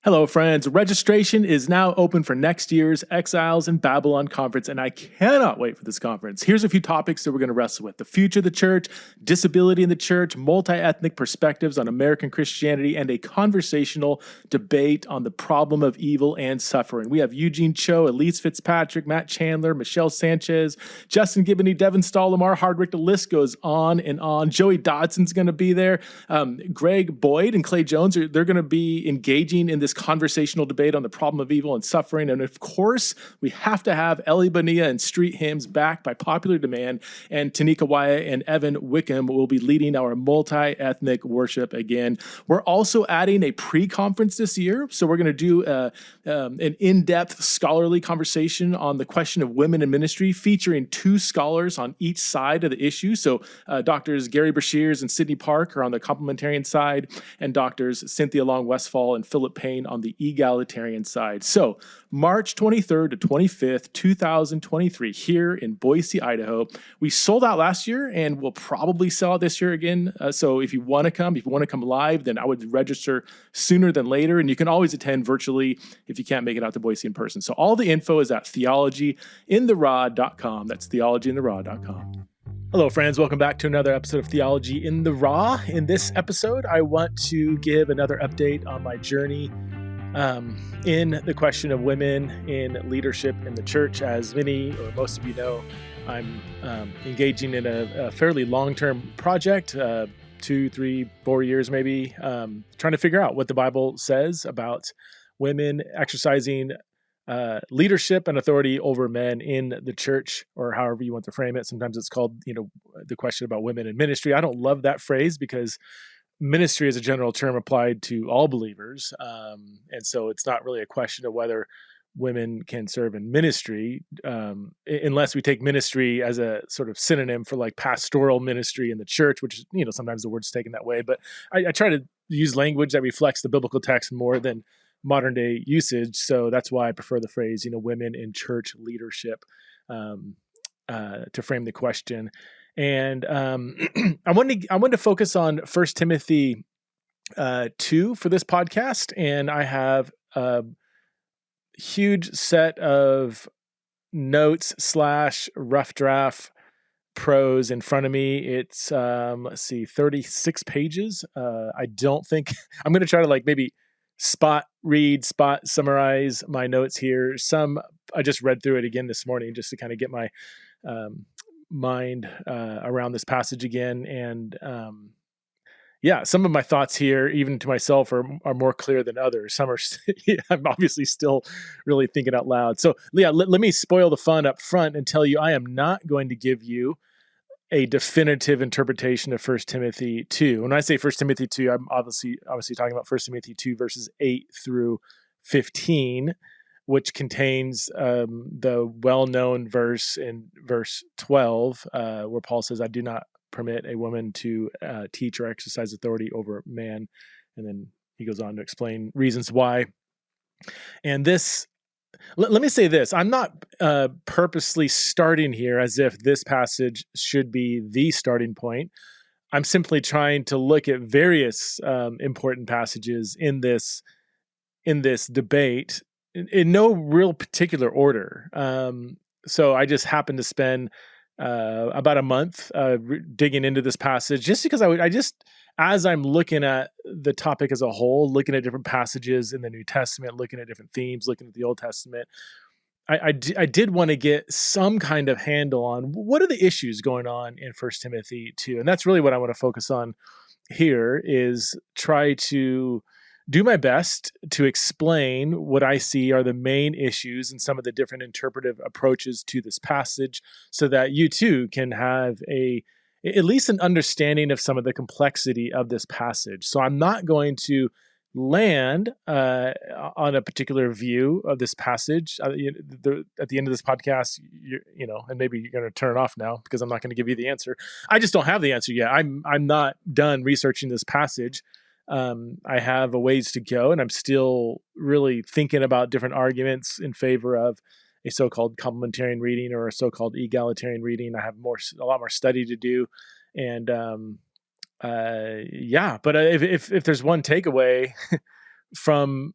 Hello, friends. Registration is now open for next year's Exiles in Babylon conference, and I cannot wait for this conference. Here's a few topics that we're going to wrestle with: the future of the church, disability in the church, multi-ethnic perspectives on American Christianity, and a conversational debate on the problem of evil and suffering. We have Eugene Cho, Elise Fitzpatrick, Matt Chandler, Michelle Sanchez, Justin Gibney, Devin Stahl, Lamar Hardwick. The list goes on and on. Joey Dodson's going to be there. Greg Boyd and Clay Jones, they're going to be engaging in this conversational debate on the problem of evil and suffering. And of course, we have to have Ellie Bonilla and Street Hymns back by popular demand. And Tanika Wyatt and Evan Wickham will be leading our multi-ethnic worship again. We're also adding a pre-conference this year. So we're going to do an in-depth scholarly conversation on the question of women in ministry, featuring two scholars on each side of the issue. So Doctors Gary Brashears and Sydney Park are on the complementarian side, and Doctors Cynthia Long Westfall and Philip Payne on the egalitarian side. So March 23rd to 25th, 2023, here in Boise, Idaho. We sold out last year and we'll probably sell out this year again. So if you want to come live, then I would register sooner than later. And you can always attend virtually if you can't make it out to Boise in person. So all the info is at theologyintheraw.com. That's theologyintheraw.com. Hello, friends. Welcome back to another episode of Theology in the Raw. In this episode, I want to give another update on my journey in the question of women in leadership in the church. As many or most of you know, I'm engaging in a fairly long-term project, 2, 3, 4 years maybe, trying to figure out what the Bible says about women exercising leadership and authority over men in the church, or however you want to frame it. Sometimes it's called, the question about women in ministry. I don't love that phrase because ministry is a general term applied to all believers. And so it's not really a question of whether women can serve in ministry, unless we take ministry as a sort of synonym for like pastoral ministry in the church, which is, sometimes the word's taken that way. But I try to use language that reflects the biblical text more than modern day usage. So that's why I prefer the phrase, women in church leadership, to frame the question. And I wanted to focus on 1 Timothy 2 for this podcast. And I have a huge set of notes / rough draft prose in front of me. It's, 36 pages. I don't think I'm going to try to maybe spot summarize my notes here. Some I just read through it again this morning just to kind of get my mind around this passage again. And some of my thoughts here, even to myself, are more clear than others. Some are I'm obviously still really thinking out loud. So let me spoil the fun up front and tell you I am not going to give you a definitive interpretation of 1 Timothy 2. When I say 1 Timothy 2, I'm obviously talking about 1 Timothy 2 verses 8 through 15, which contains the well-known verse in verse 12, where Paul says, "I do not permit a woman to teach or exercise authority over man." And then he goes on to explain reasons why. And this, let me say this, I'm not purposely starting here as if this passage should be the starting point. I'm simply trying to look at various important passages in this debate in no real particular order. So I just happened to spend about a month digging into this passage, just because as I'm looking at the topic as a whole, looking at different passages in the New Testament, looking at different themes, looking at the Old Testament, I did want to get some kind of handle on what are the issues going on in 1 Timothy 2. And that's really what I want to focus on here, is try to do my best to explain what I see are the main issues and some of the different interpretive approaches to this passage, so that you too can have at least an understanding of some of the complexity of this passage. So I'm not going to land on a particular view of this passage. At the end of this podcast, and maybe you're going to turn it off now because I'm not going to give you the answer. I just don't have the answer yet. I'm not done researching this passage. I have a ways to go, and I'm still really thinking about different arguments in favor of a so-called complementarian reading or a so-called egalitarian reading. I have a lot more study to do, and but if there's one takeaway from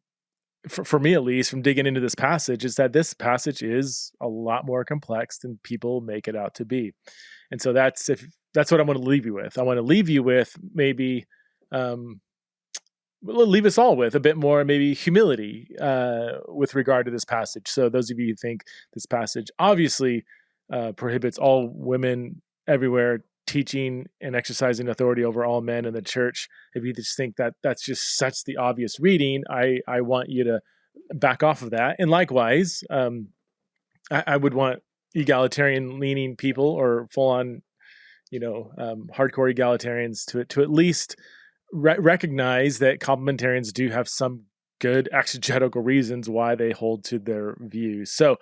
for me at least, from digging into this passage, is that this passage is a lot more complex than people make it out to be. And so that's what I want to leave you with. I want to leave you with maybe leave us all with a bit more maybe humility with regard to this passage. So those of you who think this passage obviously prohibits all women everywhere teaching and exercising authority over all men in the church, if you just think that that's just such the obvious reading, I want you to back off of that. And likewise, I would want egalitarian leaning people or full on, hardcore egalitarians to at least recognize that complementarians do have some good exegetical reasons why they hold to their views. So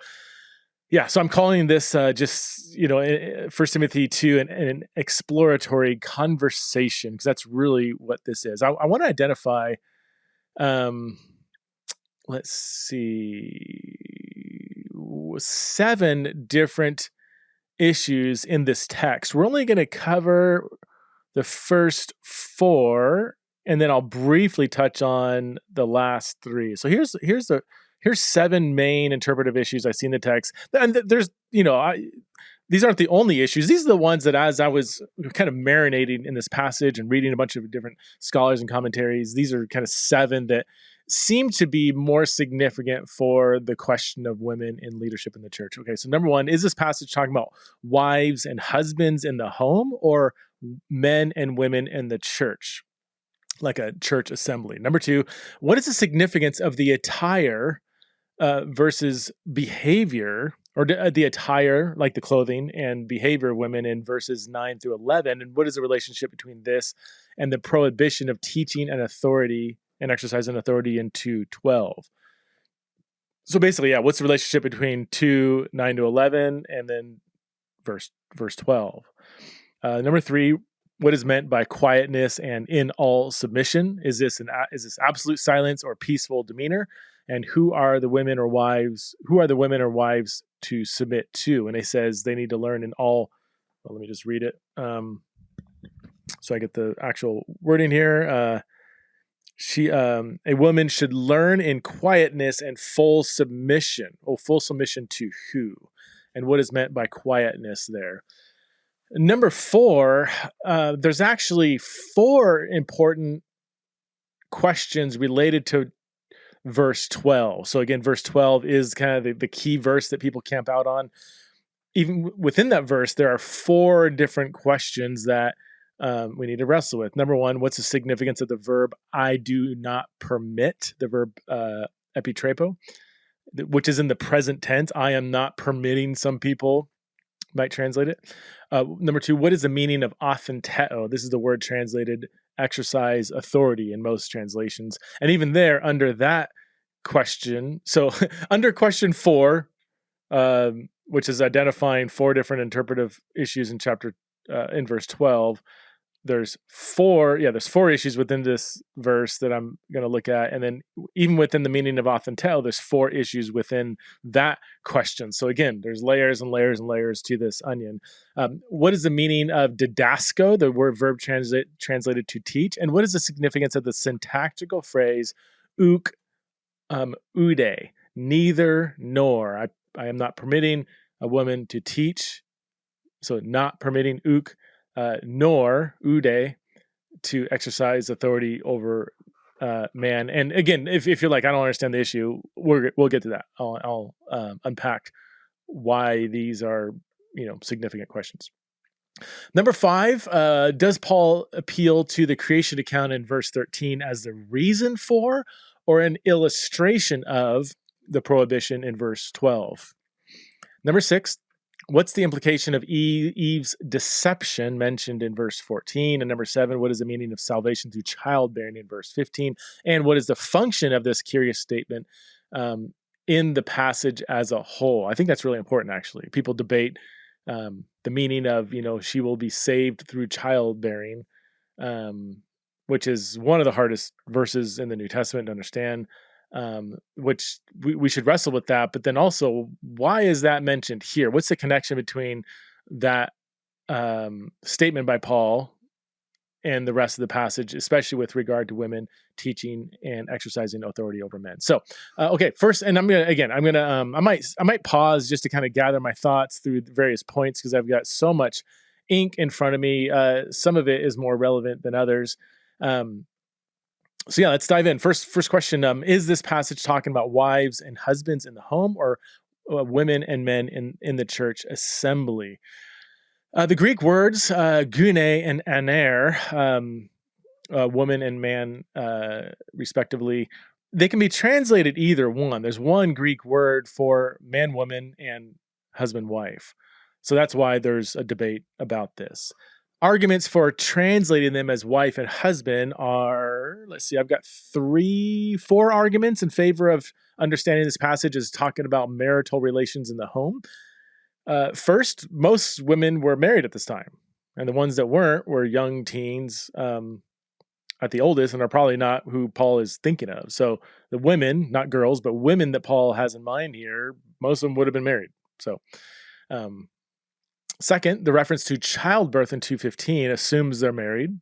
I'm calling this just, 1 Timothy 2 an exploratory conversation, because that's really what this is. I want to identify, let's see, 7 different issues in this text. We're only going to cover the first 4, and then I'll briefly touch on the last 3. So here's 7 main interpretive issues I see in the text. And there's, these aren't the only issues. These are the ones that, as I was kind of marinating in this passage and reading a bunch of different scholars and commentaries, these are kind of 7 that seem to be more significant for the question of women in leadership in the church. Okay, so number 1, is this passage talking about wives and husbands in the home, or men and women in the church, like a church assembly? Number 2, what is the significance of the attire versus behavior, or the attire, like the clothing, and behavior of women in verses 9 through 11? And what is the relationship between this and the prohibition of teaching and authority and exercising authority in 2:12? So basically, what's the relationship between 2:9 to 11 and then verse 12? Number 3, what is meant by quietness and in all submission? Is this absolute silence or peaceful demeanor? And who are the women or wives to submit to? And it says they need to learn in all. Well, let me just read it. So I get the actual wording here. A woman should learn in quietness and full submission. Oh, full submission to who? And what is meant by quietness there? Number 4, there's actually 4 important questions related to verse 12. So again, verse 12 is kind of the key verse that people camp out on. Even within that verse, there are 4 different questions that we need to wrestle with. Number 1, what's the significance of the verb I do not permit, the verb epitrepo, which is in the present tense. I am not permitting, some people might translate it. Number 2, what is the meaning of authenteo? This is the word translated exercise authority in most translations. And even there, under that question, so under question 4, which is identifying 4 different interpretive issues in in verse 12, there's 4 issues within this verse that I'm going to look at. And then even within the meaning of authenteo, there's 4 issues within that question. So again, there's layers and layers and layers to this onion. What is the meaning of didasko, the word verb translated to teach? And what is the significance of the syntactical phrase uk ude, neither nor? I am not permitting a woman to teach. So not permitting uk, nor ude, to exercise authority over man. And again, if you're like, I don't understand the issue, we'll get to that. I'll unpack why these are significant questions. Number 5, does Paul appeal to the creation account in verse 13 as the reason for or an illustration of the prohibition in verse 12? Number 6, what's the implication of Eve's deception mentioned in verse 14? And number 7, what is the meaning of salvation through childbearing in verse 15? And what is the function of this curious statement in the passage as a whole? I think that's really important, actually. People debate the meaning of, she will be saved through childbearing, which is one of the hardest verses in the New Testament to understand. Which we should wrestle with that. But then also, why is that mentioned here? What's the connection between that statement by Paul and the rest of the passage, especially with regard to women teaching and exercising authority over men. So, okay, first, and I might pause just to kind of gather my thoughts through the various points because I've got so much ink in front of me. Some of it is more relevant than others. So yeah, let's dive in. First question: is this passage talking about wives and husbands in the home, or women and men in the church assembly? The Greek words gune and aner, woman and man, respectively, they can be translated either one. There's one Greek word for man, woman, and husband, wife. So that's why there's a debate about this. Arguments for translating them as wife and husband are, let's see, I've got 4 arguments in favor of understanding this passage as talking about marital relations in the home. First, most women were married at this time, and the ones that weren't were young teens at the oldest, and are probably not who Paul is thinking of. So the women, not girls, but women that Paul has in mind here, most of them would have been married. So, second, the reference to childbirth in 2:15 assumes they're married.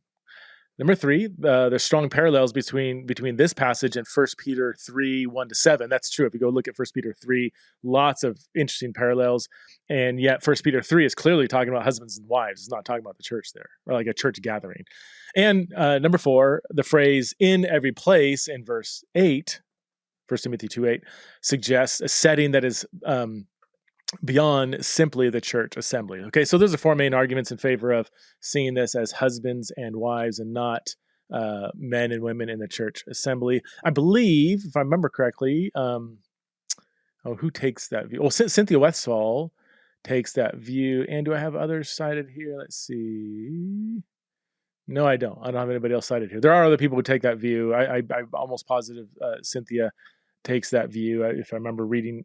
Number 3, there's strong parallels between this passage and 1 Peter 3, 1-7. That's true. If you go look at 1 Peter 3, lots of interesting parallels. And yet 1 Peter 3 is clearly talking about husbands and wives. It's not talking about the church there, or like a church gathering. And number 4, the phrase in every place in verse 8, 1 Timothy 2:8, suggests a setting that is beyond simply the church assembly. Okay, so those are 4 main arguments in favor of seeing this as husbands and wives and not men and women in the church assembly. I believe, if I remember correctly, who takes that view? Well, Cynthia Westphal takes that view. And do I have others cited here? Let's see. No, I don't. I don't have anybody else cited here. There are other people who take that view. I'm almost positive Cynthia takes that view. If I remember reading,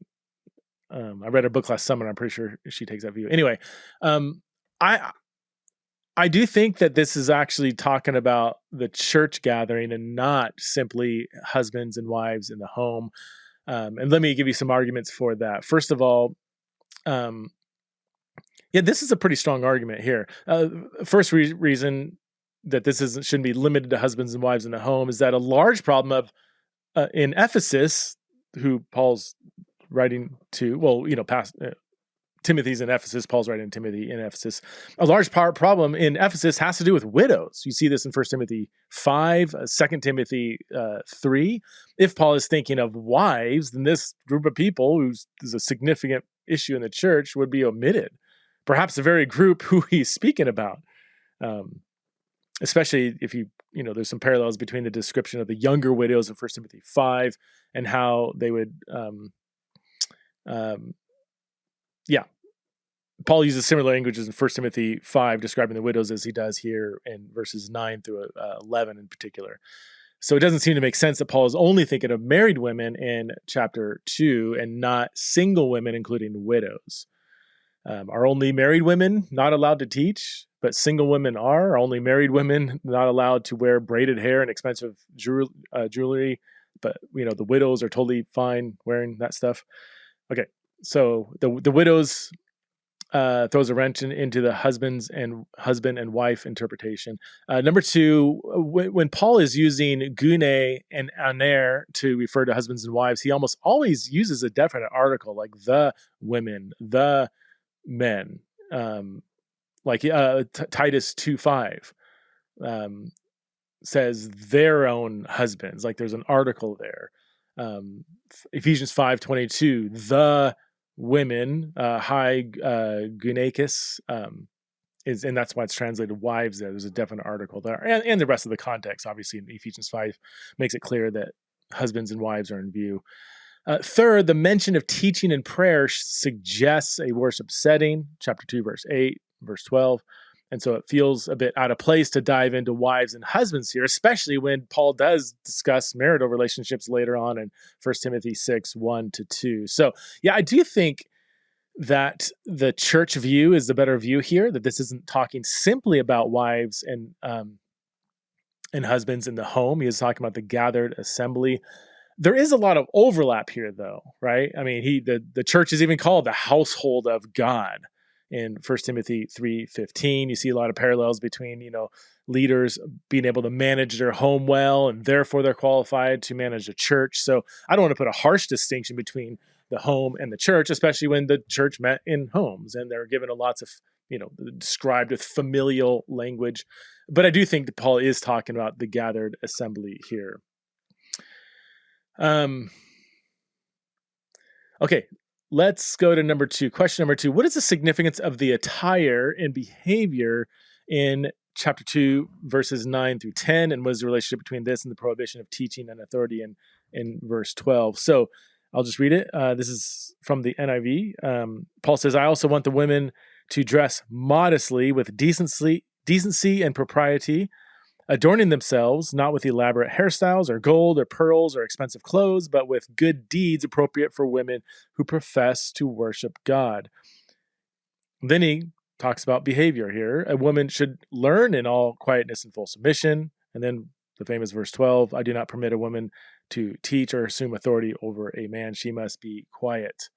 I read her book last summer. I'm pretty sure she takes that view. Anyway, I do think that this is actually talking about the church gathering and not simply husbands and wives in the home. And let me give you some arguments for that. First of all, this is a pretty strong argument here. First reason that this shouldn't be limited to husbands and wives in the home is that a large problem of in Ephesus, who Paul's writing to, past Timothy's in Ephesus, Paul's writing to Timothy in Ephesus. A large problem in Ephesus has to do with widows. You see this in 1 Timothy 5, 2 Timothy 3. If Paul is thinking of wives, then this group of people, who's a significant issue in the church, would be omitted. Perhaps the very group who he's speaking about. Especially if there's some parallels between the description of the younger widows in 1 Timothy 5 and how they would, Paul uses similar languages in 1 Timothy 5 describing the widows as he does here in verses 9 through 11 in particular. So it doesn't seem to make sense that Paul is only thinking of married women in chapter 2 and not single women, including widows. Are only married women not allowed to teach, but single women are? Are only married women not allowed to wear braided hair and expensive jewelry, but the widows are totally fine wearing that stuff? Okay, so the widows throws a wrench into the husband and wife interpretation. Number 2, when Paul is using gune and aner to refer to husbands and wives, he almost always uses a definite article like the women, the men, like Titus 2:5 says their own husbands, like there's an article there. Ephesians 5:22, the women, gunakis, and that's why it's translated wives there. There's a definite article there, and the rest of the context, obviously, in Ephesians 5 makes it clear that husbands and wives are in view. Third, the mention of teaching and prayer suggests a worship setting, chapter 2, verse 8, verse 12. And so it feels a bit out of place to dive into wives and husbands here, especially when Paul does discuss marital relationships later on in 1 Timothy 6, 1-2. So, I do think that the church view is the better view here, that this isn't talking simply about wives and husbands in the home. He is talking about the gathered assembly. There is a lot of overlap here, though, right? I mean, the church is even called the household of God. in 1 Timothy 3:15. You see a lot of parallels between, leaders being able to manage their home well, and therefore they're qualified to manage a church. So I don't want to put a harsh distinction between the home and the church, especially when the church met in homes and they're given lots of, described with familial language. But I do think that Paul is talking about the gathered assembly here. Okay, let's go to number 2. Question number 2. What is the significance of the attire and behavior in chapter 2, verses 9 through 10? And what is the relationship between this and the prohibition of teaching and authority in verse 12? So I'll just read it. This is from the NIV. Paul says, I also want the women to dress modestly with decency and propriety, adorning themselves not with elaborate hairstyles or gold or pearls or expensive clothes, but with good deeds appropriate for women who profess to worship God. Then he talks about behavior here. A woman should learn in all quietness and full submission. And then the famous verse 12, I do not permit a woman to teach or assume authority over a man. She must be quiet.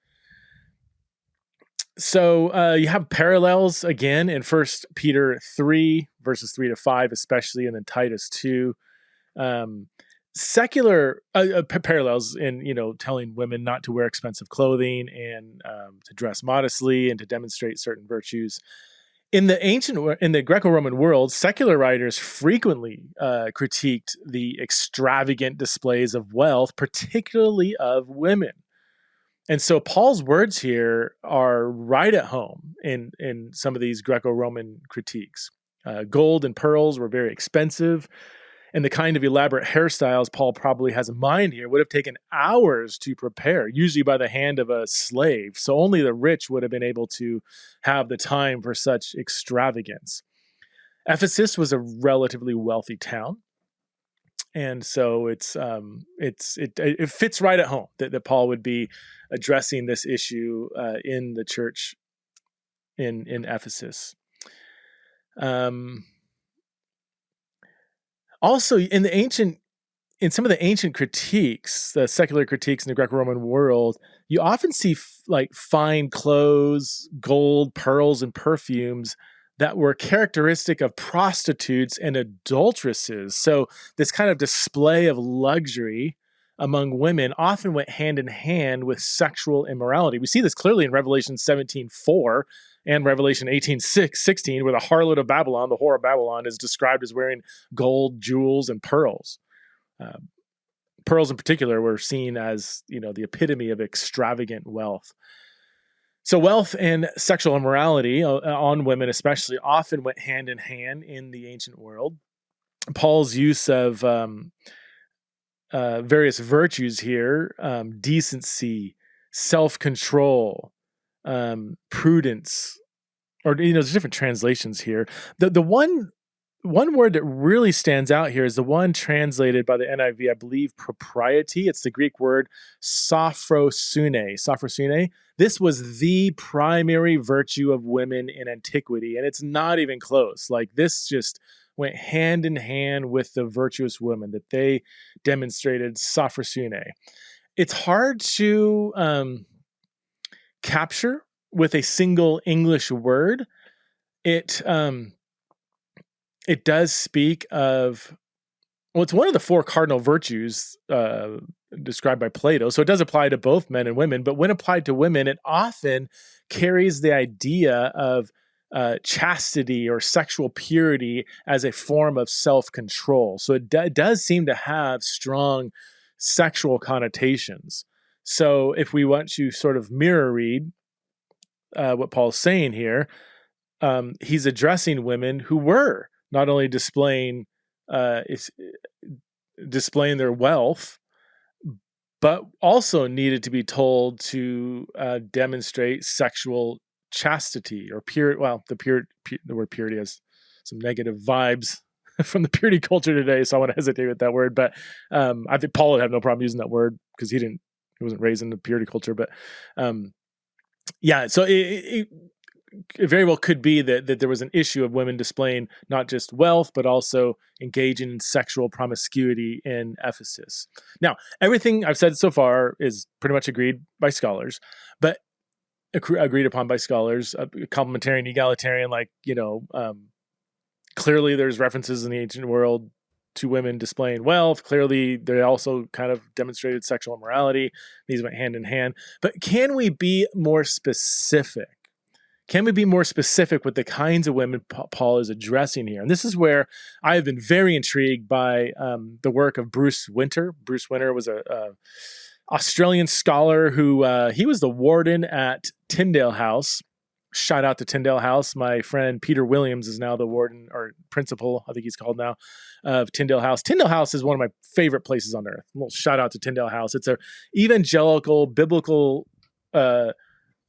So you have parallels again in 1 Peter 3, verses 3 to 5, especially, and then Titus 2. Secular parallels in, telling women not to wear expensive clothing and to dress modestly and to demonstrate certain virtues. In the Greco-Roman world, secular writers frequently critiqued the extravagant displays of wealth, particularly of women. And so Paul's words here are right at home in some of these Greco-Roman critiques. Gold and pearls were very expensive, and the kind of elaborate hairstyles Paul probably has in mind here would have taken hours to prepare, usually by the hand of a slave. So only the rich would have been able to have the time for such extravagance. Ephesus was a relatively wealthy town. And so it fits right at home that Paul would be addressing this issue in the church in Ephesus. Also, in some of the ancient critiques, the secular critiques in the Greco-Roman world, you often see fine clothes, gold, pearls, and perfumes that were characteristic of prostitutes and adulteresses. So this kind of display of luxury among women often went hand in hand with sexual immorality. We see this clearly in Revelation 17:4 and Revelation 18:16, where the harlot of Babylon, the whore of Babylon, is described as wearing gold, jewels, and pearls. Pearls in particular were seen as, the epitome of extravagant wealth. So wealth and sexual immorality on women especially often went hand in hand in the ancient world. Paul's use of various virtues here, decency, self-control, prudence, or, there's different translations here. The one word that really stands out here is the one translated by the NIV, I believe, propriety. It's the Greek word sophrosune. Sophrosune. This was the primary virtue of women in antiquity, and it's not even close. This just went hand in hand with the virtuous women that they demonstrated sophrosune. It's hard to capture with a single English word. It does speak of, it's one of the 4 cardinal virtues described by Plato. So it does apply to both men and women, but when applied to women, it often carries the idea of chastity or sexual purity as a form of self-control. So it does seem to have strong sexual connotations. So if we want to sort of mirror read what Paul's saying here, he's addressing women who were not only displaying their wealth, but also needed to be told to demonstrate sexual chastity or purity. Well, the word purity has some negative vibes from the purity culture today, so I want to hesitate with that word. But I think Paul would have no problem using that word because he wasn't raised in the purity culture. But so it very well could be that there was an issue of women displaying not just wealth, but also engaging in sexual promiscuity in Ephesus. Now, everything I've said so far is pretty much agreed by scholars, but agreed upon by scholars, complementarian, egalitarian, clearly there's references in the ancient world to women displaying wealth. Clearly, they also kind of demonstrated sexual immorality. These went hand in hand. But can we be more specific? Can we be more specific with the kinds of women Paul is addressing here? And this is where I have been very intrigued by the work of Bruce Winter. Bruce Winter was a Australian scholar who he was the warden at Tyndale House. Shout out to Tyndale House. My friend Peter Williams is now the warden or principal, I think he's called now, of Tyndale House. Tyndale House is one of my favorite places on earth. A little shout out to Tyndale House. It's a evangelical, biblical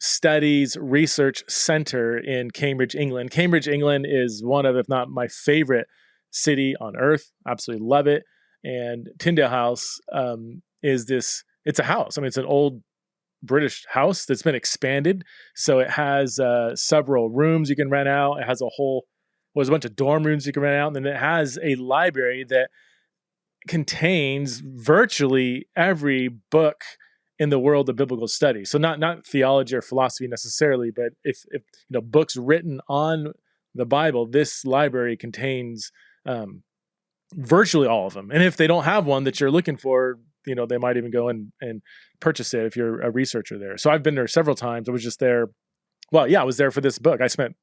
studies research center in Cambridge, England. Cambridge, England is one of, if not my favorite city on earth. Absolutely love it. And Tyndale House is this, it's a house. I mean, it's an old British house that's been expanded. So it has several rooms you can rent out. It has there's a bunch of dorm rooms you can rent out. And then it has a library that contains virtually every book in the world of biblical study. So not theology or philosophy necessarily, but if books written on the Bible, this library contains virtually all of them. And if they don't have one that you're looking for, they might even go and purchase it if you're a researcher there. So I've been there several times. I was just there. Well, yeah, I was there for this book. I spent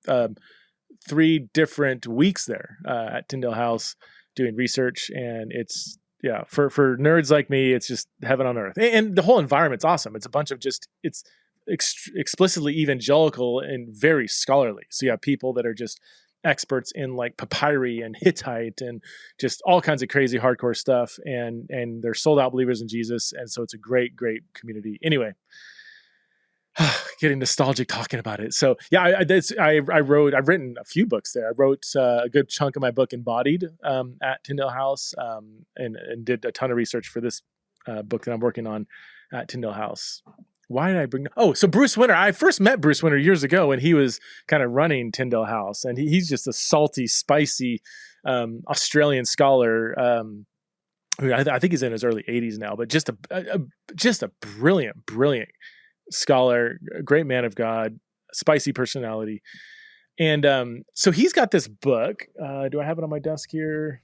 3 different weeks there at Tyndale House doing research, and it's, yeah, for nerds like me, it's just heaven on earth. And the whole environment's awesome. It's a bunch of it's explicitly evangelical and very scholarly. So you have people that are just experts in like papyri and Hittite and just all kinds of crazy hardcore stuff. And they're sold out believers in Jesus. And so it's a great, great community. Anyway, getting nostalgic talking about it. So yeah, I've written a few books there. I wrote a good chunk of my book Embodied at Tyndale House and did a ton of research for this book that I'm working on at Tyndale House. Why did I bring? Oh, so Bruce Winter. I first met Bruce Winter years ago when he was kind of running Tyndale House, and he's just a salty, spicy Australian scholar who I think he's in his early 80s now, but just a brilliant scholar, a great man of God, spicy personality. And so he's got this book. Do I have it on my desk here?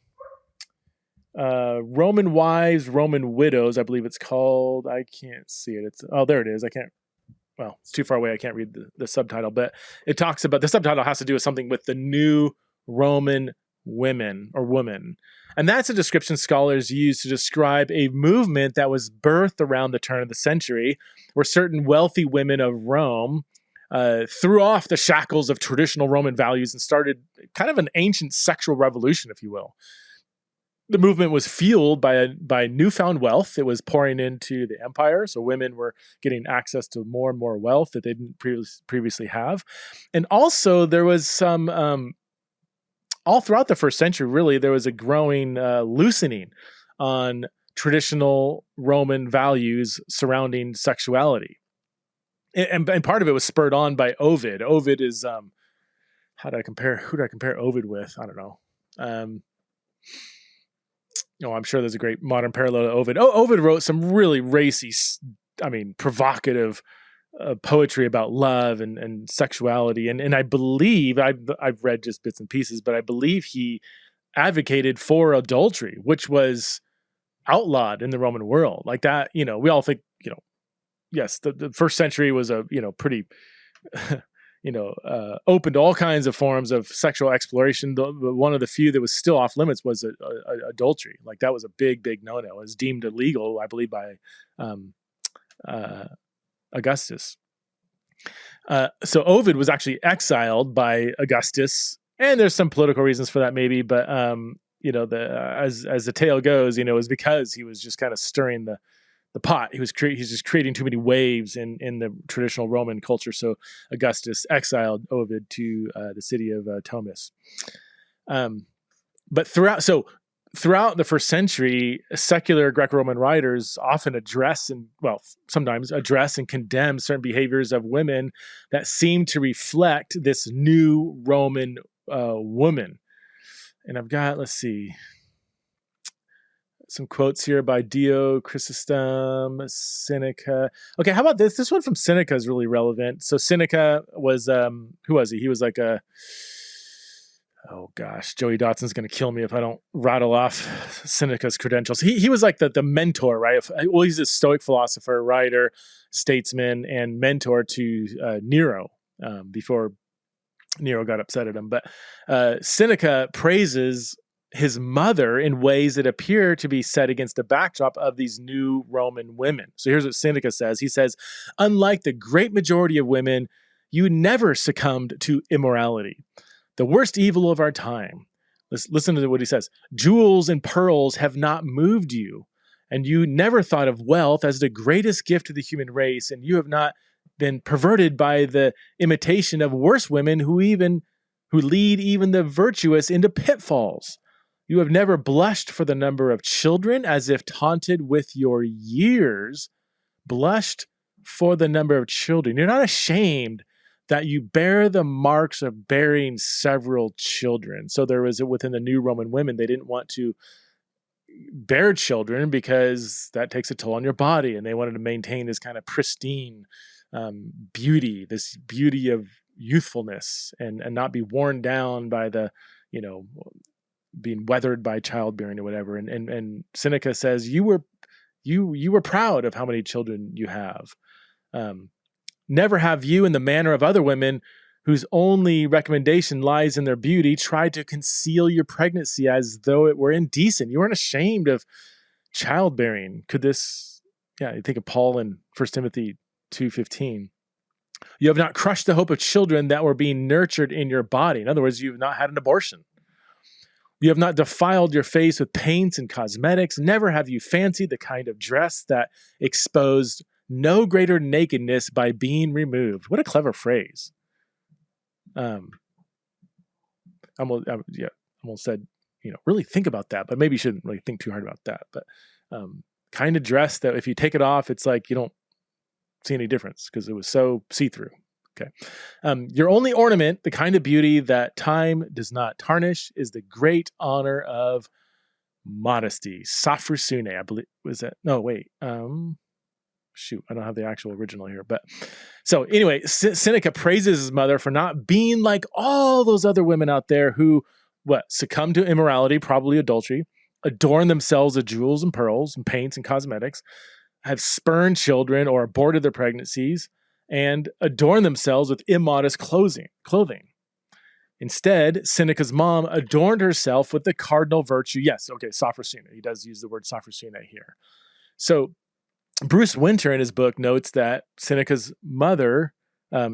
Roman Wives, Roman Widows, I believe it's called. I can't see it. There it is. It's too far away. I can't read the subtitle, but it talks about, the subtitle has to do with something with the new Roman women or woman. And that's a description scholars use to describe a movement that was birthed around the turn of the century, where certain wealthy women of Rome threw off the shackles of traditional Roman values and started kind of an ancient sexual revolution, if you will. The movement was fueled by newfound wealth. It was pouring into the empire, so women were getting access to more and more wealth that they didn't previously have. And also there was some... all throughout the first century, really, there was a growing loosening on traditional Roman values surrounding sexuality. And part of it was spurred on by Ovid. Ovid is, who do I compare Ovid with? I don't know. I'm sure there's a great modern parallel to Ovid. Ovid wrote some really racy, provocative poetry about love and sexuality. And I believe, I've read just bits and pieces, but I believe he advocated for adultery, which was outlawed in the Roman world. Like that, we all think, yes, the first century was a, pretty, open to all kinds of forms of sexual exploration. One of the few that was still off limits was adultery. Like that was a big, big no-no. It was deemed illegal, I believe, by Augustus. So Ovid was actually exiled by Augustus, and there's some political reasons for that, maybe. But as the tale goes, it was because he was just kind of stirring the pot. He's just creating too many waves in the traditional Roman culture. So Augustus exiled Ovid to the city of Tomis. But throughout the first century, secular Greco-Roman writers often sometimes address and condemn certain behaviors of women that seem to reflect this new Roman woman. And I've got, let's see, some quotes here by Dio, Chrysostom, Seneca. Okay, how about this? This one from Seneca is really relevant. So Seneca was, who was he? He was like oh gosh, Joey Dotson's going to kill me if I don't rattle off Seneca's credentials. He was like the mentor, right? Well, he's a Stoic philosopher, writer, statesman, and mentor to Nero before Nero got upset at him. But Seneca praises his mother in ways that appear to be set against the backdrop of these new Roman women. So here's what Seneca says. He says, unlike the great majority of women, you never succumbed to immorality, the worst evil of our time. Listen to what he says. Jewels and pearls have not moved you, and you never thought of wealth as the greatest gift to the human race, and you have not been perverted by the imitation of worse women who lead even the virtuous into pitfalls. You have never blushed for the number of children as if taunted with your years, blushed for the number of children. You're not ashamed that you bear the marks of bearing several children. So there was within the new Roman women, they didn't want to bear children because that takes a toll on your body. And they wanted to maintain this kind of pristine beauty, this beauty of youthfulness and not be worn down by the, being weathered by childbearing or whatever. And Seneca says, you were proud of how many children you have. Never have you, in the manner of other women whose only recommendation lies in their beauty, tried to conceal your pregnancy as though it were indecent. You weren't ashamed of childbearing. Could this, you think of Paul in 1 Timothy 2:15. You have not crushed the hope of children that were being nurtured in your body. In other words, you have not had an abortion. You have not defiled your face with paints and cosmetics. Never have you fancied the kind of dress that exposed no greater nakedness by being removed. What a clever phrase. I almost said, really think about that, but maybe you shouldn't really think too hard about that. But kind of dress that if you take it off, it's like you don't see any difference because it was so see-through. Okay. Your only ornament, the kind of beauty that time does not tarnish, is the great honor of modesty. Sophrosune, I believe, was that? No, wait. Shoot, I don't have the actual original here. But so anyway, Seneca praises his mother for not being like all those other women out there who, succumb to immorality, probably adultery, adorn themselves with jewels and pearls and paints and cosmetics, have spurned children or aborted their pregnancies, and adorn themselves with immodest clothing. Instead, Seneca's mom adorned herself with the cardinal virtue. Yes, okay, Sophrosune. He does use the word Sophrosune here. So Bruce Winter in his book notes that Seneca's mother,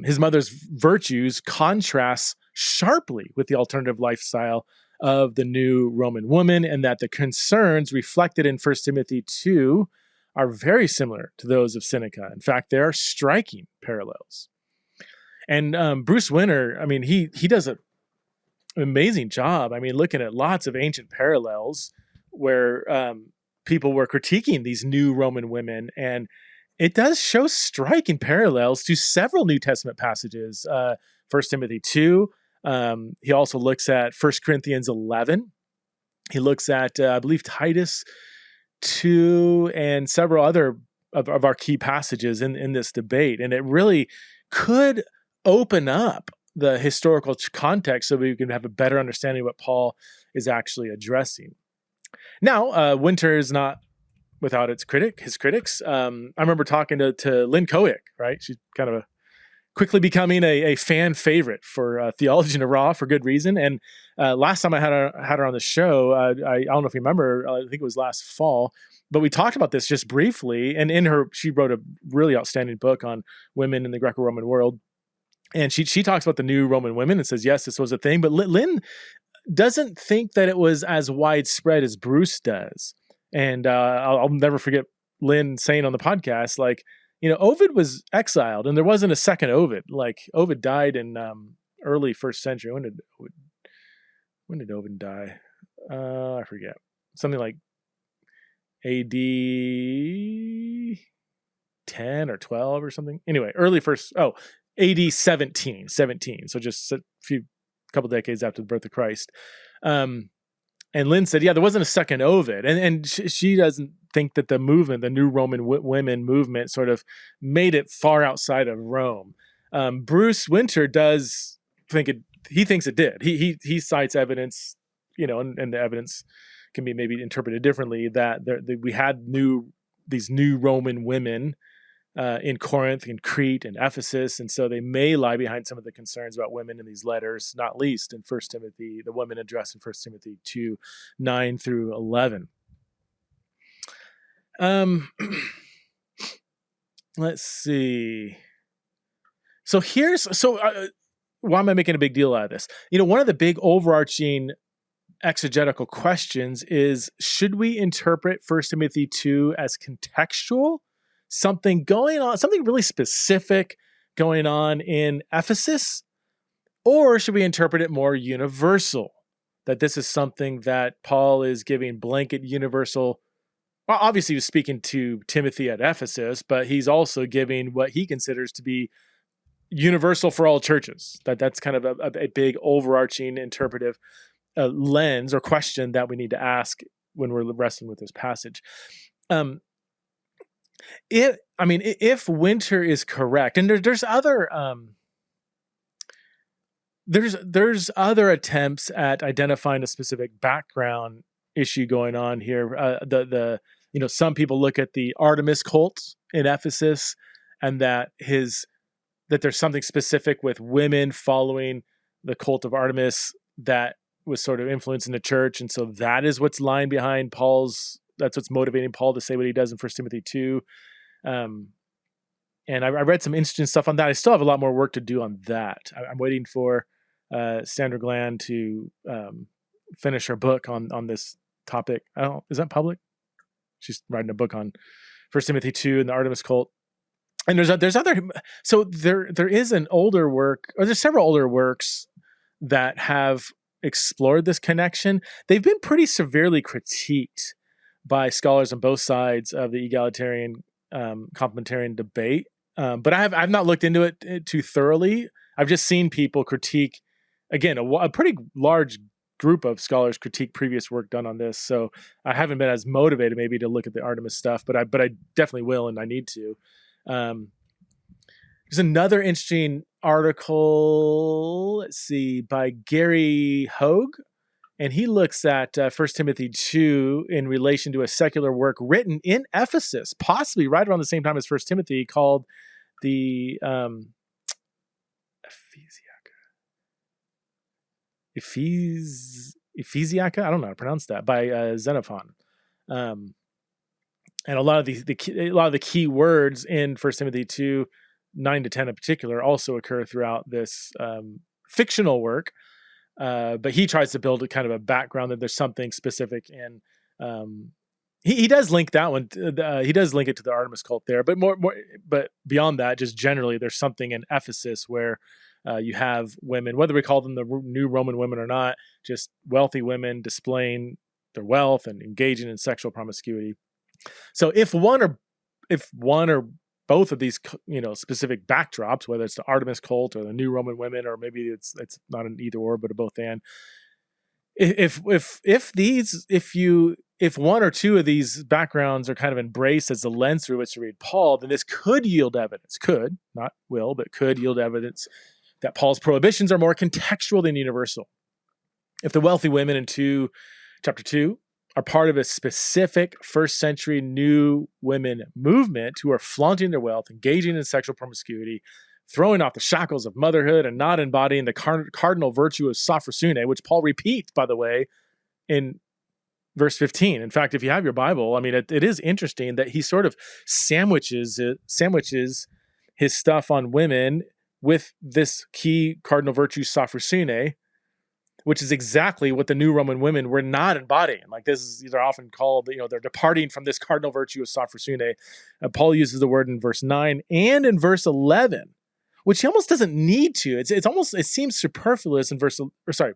his mother's virtues contrasts sharply with the alternative lifestyle of the new Roman woman, and that the concerns reflected in 1 Timothy 2 are very similar to those of Seneca. In fact, there are striking parallels. And Bruce Winter, he does an amazing job. Looking at lots of ancient parallels where people were critiquing these new Roman women, and it does show striking parallels to several New Testament passages. 1 Timothy 2. He also looks at 1 Corinthians 11. He looks at, I believe, Titus 2 and several other of our key passages in this debate. And it really could open up the historical context so we can have a better understanding of what Paul is actually addressing. Now, Winter is not without his critics. I remember talking to Lynn Cohick, right? She's kind of quickly becoming a fan favorite for Theology in the Raw for good reason. And last time I had her on the show, I don't know if you remember, I think it was last fall, but we talked about this just briefly. And she wrote a really outstanding book on women in the Greco-Roman world. And she talks about the new Roman women and says, yes, this was a thing. But Lynn doesn't think that it was as widespread as Bruce does. And I'll never forget Lynn saying on the podcast, Ovid was exiled and there wasn't a second Ovid. Ovid died in early first century. When did Ovid die? I forget. Something like AD 10 or 12 or something. Anyway, AD 17. So just a couple decades after the birth of Christ. And Lynn said, yeah, there wasn't a second Ovid. And she doesn't think that the movement, the New Roman Women movement, sort of made it far outside of Rome. Bruce Winter does think it, he thinks it did. He cites evidence, and the evidence can be maybe interpreted differently, that we had these new Roman women in Corinth, in Crete, and Ephesus, and so they may lie behind some of the concerns about women in these letters, not least in 1 Timothy, the women addressed in 1 Timothy 2, 9 through 11. Let's see. So why am I making a big deal out of this? One of the big overarching exegetical questions is, should we interpret 1 Timothy 2 as contextual? Something going on, something really specific going on in Ephesus? Or should we interpret it more universal? That this is something that Paul is giving blanket universal. Well, obviously, he was speaking to Timothy at Ephesus, but he's also giving what he considers to be universal for all churches. That's kind of a big overarching interpretive lens or question that we need to ask when we're wrestling with this passage. If Winter is correct, and there's other there's other attempts at identifying a specific background issue going on here. Some people look at the Artemis cult in Ephesus, and that there's something specific with women following the cult of Artemis that was sort of influencing the church, and so that is what's lying behind that's what's motivating Paul to say what he does in 1 Timothy 2. And I read some interesting stuff on that. I still have a lot more work to do on that. I'm waiting for Sandra Gland to finish her book on this topic. Is that public? She's writing a book on 1 Timothy 2 and the Artemis cult. And there's other. So there is an older work, or there's several older works that have explored this connection. They've been pretty severely critiqued by scholars on both sides of the egalitarian complementarian debate. But I've not looked into it too thoroughly. I've just seen people critique, again, a pretty large group of scholars critique previous work done on this. So I haven't been as motivated maybe to look at the Artemis stuff, but I definitely will, and I need to. There's another interesting article, let's see, by Gary Hogue, and he looks at 1 Timothy 2 in relation to a secular work written in Ephesus, possibly right around the same time as 1 Timothy, called the Ephesiaca. I don't know how to pronounce that, by Xenophon. And a lot of the key words in 1 Timothy 2, 9 to 10 in particular, also occur throughout this fictional work. But he tries to build a kind of a background that there's something specific in. He does link that one. He does link it to the Artemis cult there, but but beyond that, just generally, there's something in Ephesus where you have women, whether we call them the new Roman women or not, just wealthy women displaying their wealth and engaging in sexual promiscuity. So if one or both of these, specific backdrops, whether it's the Artemis cult or the new Roman women, or maybe it's not an either or, but a both and. If one or two of these backgrounds are kind of embraced as the lens through which to read Paul, then this could yield evidence, not will, but could yield evidence that Paul's prohibitions are more contextual than universal. If the wealthy women in chapter 2 are part of a specific first century new women movement who are flaunting their wealth, engaging in sexual promiscuity, throwing off the shackles of motherhood, and not embodying the cardinal virtue of sophrosyne, which Paul repeats, by the way, in verse 15. In fact, if you have your Bible, it is interesting that he sort of sandwiches his stuff on women with this key cardinal virtue, sophrosyne, which is exactly what the new Roman women were not embodying. They're often called, they're departing from this cardinal virtue of sophrosyne. Paul uses the word in verse 9 and in verse 11, which he almost doesn't need to. It seems superfluous in verse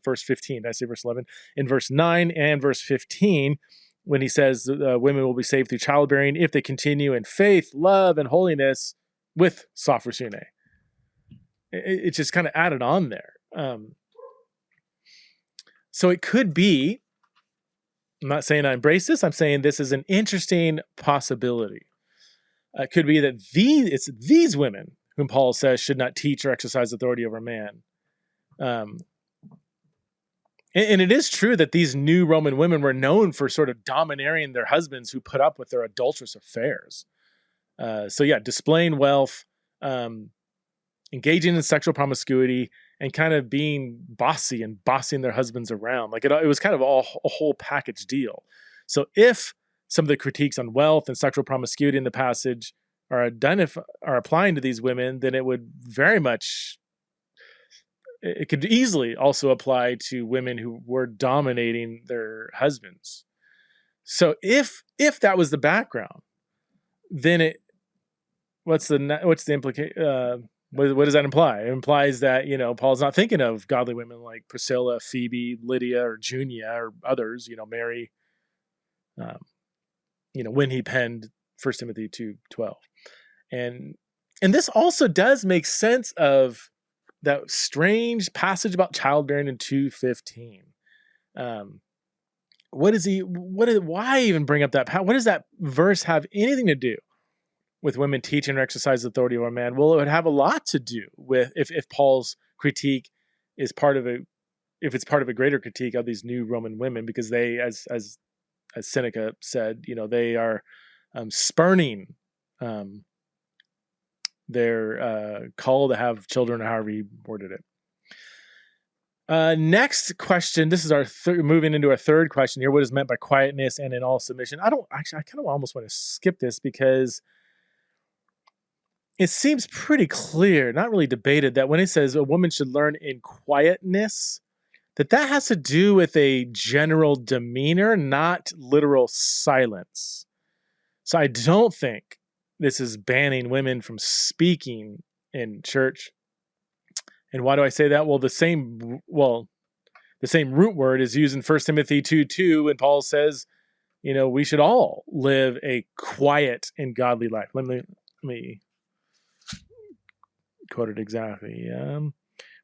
15. Did I say verse 11? In verse 9 and verse 15, when he says women will be saved through childbearing if they continue in faith, love, and holiness with sophrosyne. It's just kind of added on there. So it could be I'm not saying I embrace this. I'm saying this is an interesting possibility. It could be that it's these women whom Paul says should not teach or exercise authority over man. And it is true that these new Roman women were known for sort of domineering their husbands who put up with their adulterous affairs. So yeah, displaying wealth, engaging in sexual promiscuity, and kind of being bossy and bossing their husbands around. Like it was kind of a whole package deal. So if some of the critiques on wealth and sexual promiscuity in the passage are applying to these women, then it would very much, it could easily also apply to women who were dominating their husbands. So if that was the background, then what's the implication? What does that imply? It implies that, Paul's not thinking of godly women like Priscilla, Phoebe, Lydia, or Junia, or others, Mary, when he penned 1 Timothy 2:12. And this also does make sense of that strange passage about childbearing in 2:15. Why even bring up that? What does that verse have anything to do with women teaching or exercise authority over man? Well, it would have a lot to do with if Paul's critique is part of it's part of a greater critique of these new Roman women, because they, as Seneca said, they are spurning their call to have children, or however he worded it. Next question. This is our moving into our third question here. What is meant by quietness and in all submission? I kind of almost want to skip this because it seems pretty clear, not really debated, that when it says a woman should learn in quietness, that has to do with a general demeanor, not literal silence. So I don't think this is banning women from speaking in church. And why do I say that? Well, the same root word is used in 1 Timothy 2:2 when Paul says, we should all live a quiet and godly life. Let me quote it exactly.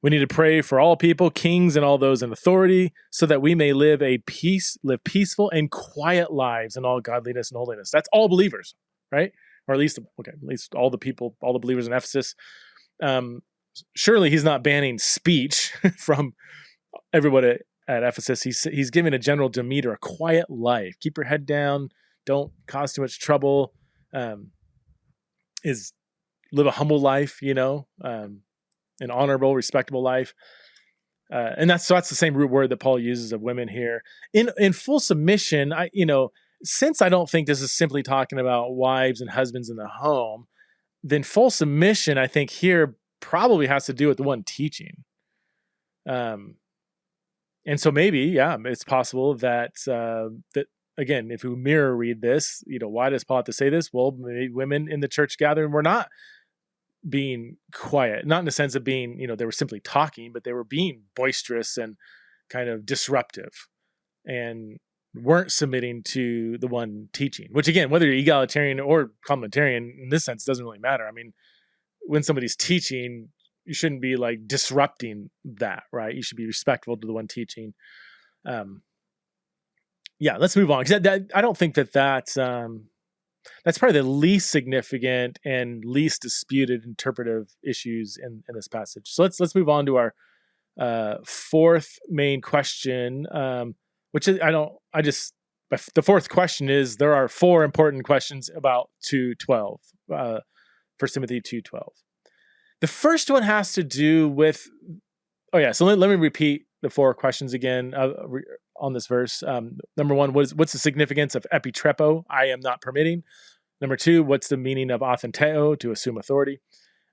We need to pray for all people, kings and all those in authority, so that we may live peaceful and quiet lives in all godliness and holiness. That's all believers, right? Or at least all the people, all the believers in Ephesus. Surely he's not banning speech from everybody at Ephesus. He's giving a general demeanor, a quiet life. Keep your head down. Don't cause too much trouble. Live a humble life, an honorable, respectable life. And that's the same root word that Paul uses of women here. In full submission, since I don't think this is simply talking about wives and husbands in the home, then full submission, I think here probably has to do with the one teaching. And so maybe, it's possible that again, if we mirror read this, why does Paul have to say this? Well, maybe women in the church gathering were not being quiet, not in the sense of being, they were simply talking, but they were being boisterous and kind of disruptive and weren't submitting to the one teaching, which again, whether you're egalitarian or complementarian in this sense, doesn't really matter. I mean, when somebody's teaching, you shouldn't be like disrupting that, right? You should be respectful to the one teaching. Let's move on. Because I don't think that's probably the least significant and least disputed interpretive issues in this passage. So let's move on to our fourth main question, which is the fourth question is, there are four important questions about 2:12, 1 Timothy 2:12. The first one has to do with, so let me repeat the four questions again on this verse. Number one, what's the significance of epitrepo, I am not permitting? Number two, what's the meaning of authenteo, to assume authority?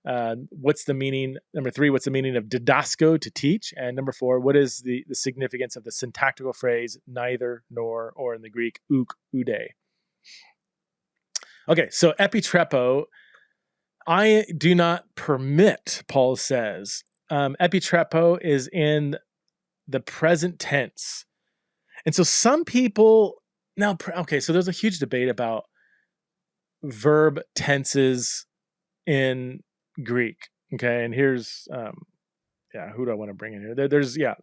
Number three, what's the meaning of didasko, to teach? And number four, what is the significance of the syntactical phrase neither, nor, or in the Greek, uk, ude? Okay, so epitrepo, I do not permit, Paul says. Epitrepo is in the present tense. And so some people, so there's a huge debate about verb tenses in Greek. Okay. And here's, who do I want to bring in here?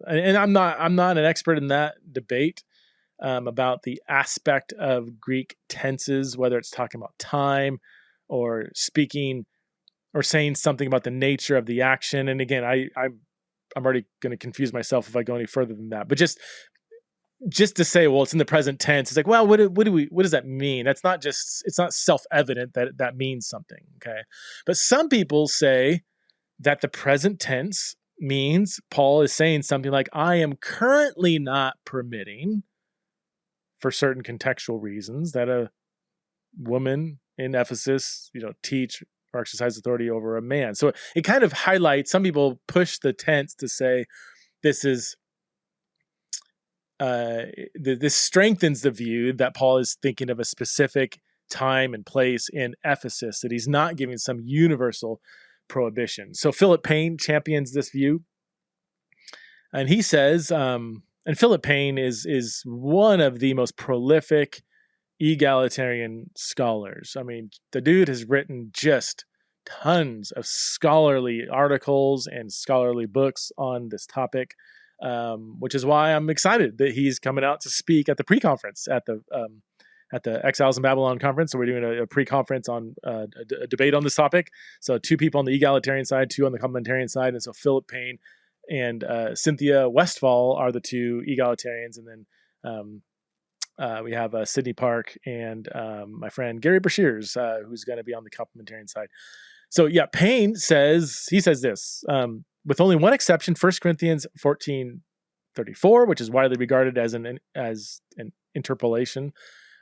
And I'm not an expert in that debate. about the aspect of Greek tenses, whether it's talking about time or speaking or saying something about the nature of the action. And again, I'm already going to confuse myself if I go any further than that. But just to say, well, it's in the present tense. It's like, well, what does that mean? It's not self-evident that that means something. Okay. But some people say that the present tense means Paul is saying something like, I am currently not permitting, for certain contextual reasons, that a woman in Ephesus, teach or exercise authority over a man. So it kind of highlights, some people push the tense to say this is, this strengthens the view that Paul is thinking of a specific time and place in Ephesus, that he's not giving some universal prohibition. So Philip Payne champions this view. And he says, and Philip Payne is one of the most prolific egalitarian scholars. I mean, the dude has written just tons of scholarly articles and scholarly books on this topic, which is why I'm excited that he's coming out to speak at the pre-conference at the Exiles in Babylon conference. So we're doing a pre-conference on a debate on this topic. So 2 people on the egalitarian side, 2 on the complementarian side. And so Philip Payne and Cynthia Westfall are the 2 egalitarians. And then we have Sydney Park and my friend Gary Brashears, who's going to be on the complementarian side. So yeah, Payne says this, with only one exception, 1 Corinthians 14:34, which is widely regarded as an interpolation.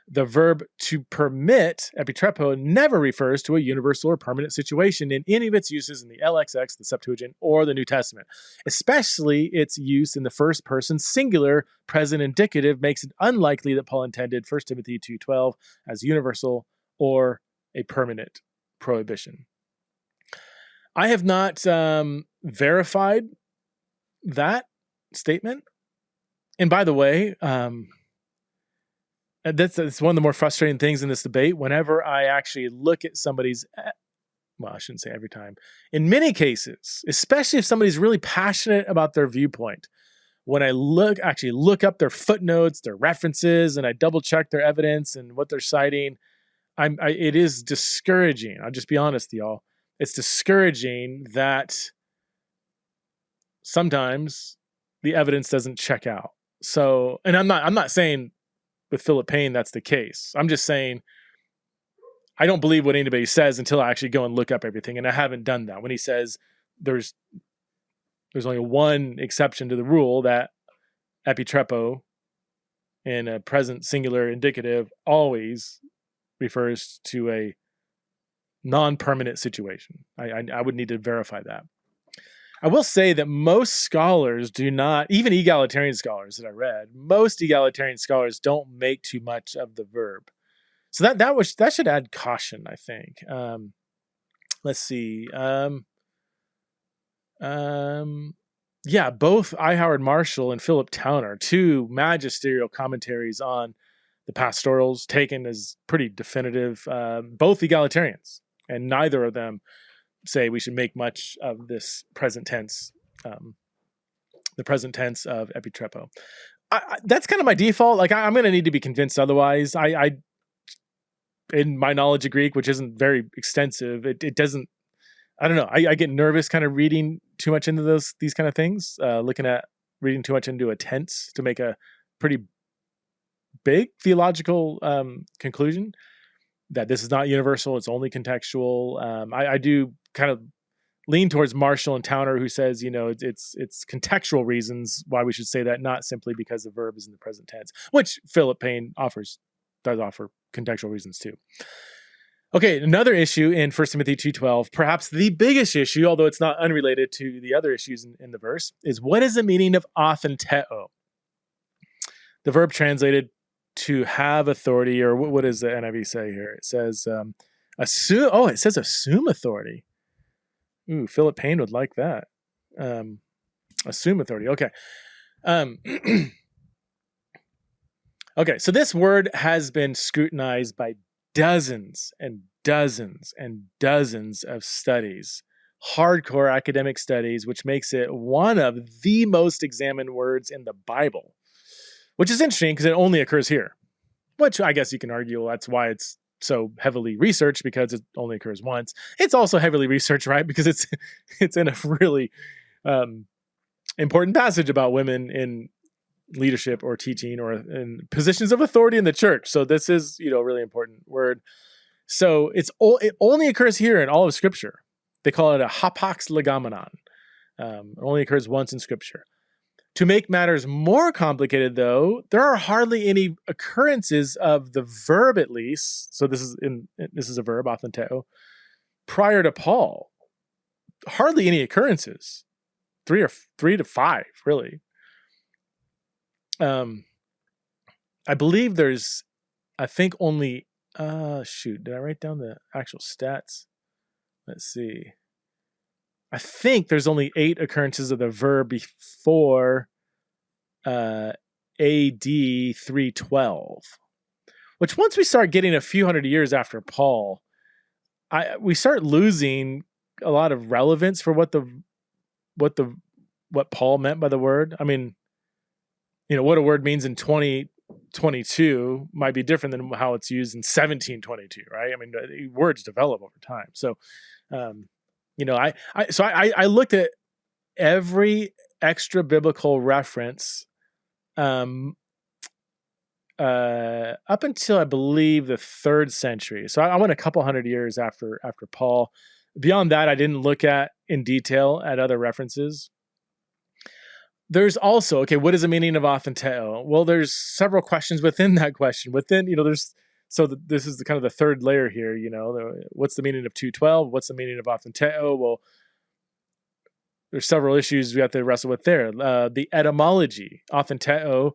The verb to permit, epitrepo, never refers to a universal or permanent situation in any of its uses in the LXX, the Septuagint, or the New Testament. Especially its use in the first person singular present indicative makes it unlikely that Paul intended 1 Timothy 2:12 as universal or a permanent prohibition. I have not verified that statement. And by the way, that's one of the more frustrating things in this debate. Whenever I actually look at somebody's, well, I shouldn't say every time, in many cases, especially if somebody's really passionate about their viewpoint, when I look up their footnotes, their references, and I double check their evidence and what they're citing, it is discouraging. I'll just be honest, y'all. It's discouraging that sometimes the evidence doesn't check out. So, and I'm not saying with Philip Payne that's the case. I'm just saying I don't believe what anybody says until I actually go and look up everything, and I haven't done that. When he says there's only one exception to the rule, that epitrepo in a present singular indicative always refers to a non-permanent situation. I would need to verify that. I will say that most scholars do not, even egalitarian scholars that I read, most egalitarian scholars don't make too much of the verb. So that should add caution, I think. Let's see. Yeah, both I. Howard Marshall and Philip Towner, 2 magisterial commentaries on the pastorals, taken as pretty definitive, both egalitarians, and neither of them say we should make much of this present tense, the present tense of epitrepo. That's kind of my default. Like I'm going to need to be convinced otherwise. I in my knowledge of Greek, which isn't very extensive, it doesn't. I don't know. I get nervous kind of reading too much into these kind of things. Reading too much into a tense to make a pretty big theological conclusion that this is not universal, it's only contextual. I do kind of lean towards Marshall and Towner, who says, it's contextual reasons why we should say that, not simply because the verb is in the present tense, which Philip Payne does offer contextual reasons too. Okay, another issue in 1 Timothy 2:12, perhaps the biggest issue, although it's not unrelated to the other issues in the verse, is what is the meaning of authenteo? The verb translated to have authority, or what does the NIV say here? It says assume. Oh, it says assume authority. Ooh, Philip Payne would like that. Assume authority. Okay. Okay, so this word has been scrutinized by dozens and dozens and dozens of studies, hardcore academic studies, which makes it one of the most examined words in the Bible, which is interesting because it only occurs here, which I guess you can argue, well, that's why it's so heavily researched, because it only occurs once. It's also heavily researched, right? Because it's in a really important passage about women in leadership or teaching or in positions of authority in the church. So this is, a really important word. So it only occurs here in all of Scripture. They call it a hapax legomenon. It only occurs once in Scripture. To make matters more complicated, though, there are hardly any occurrences of the verb, at least. So this is a verb, authenteo, prior to Paul. Hardly any occurrences. 3 to 5, really. I believe there's, I think only, did I write down the actual stats? Let's see. I think there's only 8 occurrences of the verb before AD 312, which once we start getting a few hundred years after Paul, we start losing a lot of relevance for what Paul meant by the word. I mean, what a word means in 2022 might be different than how it's used in 1722, right? I mean, words develop over time. So, I looked at every extra biblical reference up until I believe the 3rd century. So I went a couple hundred years after Paul. Beyond that, I didn't look at in detail at other references. There's also, what is the meaning of authenteo? Well, there's several questions within that question. This is the kind of the third layer here, what's the meaning of 2:12? What's the meaning of authenteo? Well, there's several issues we have to wrestle with there. The etymology, authenteo,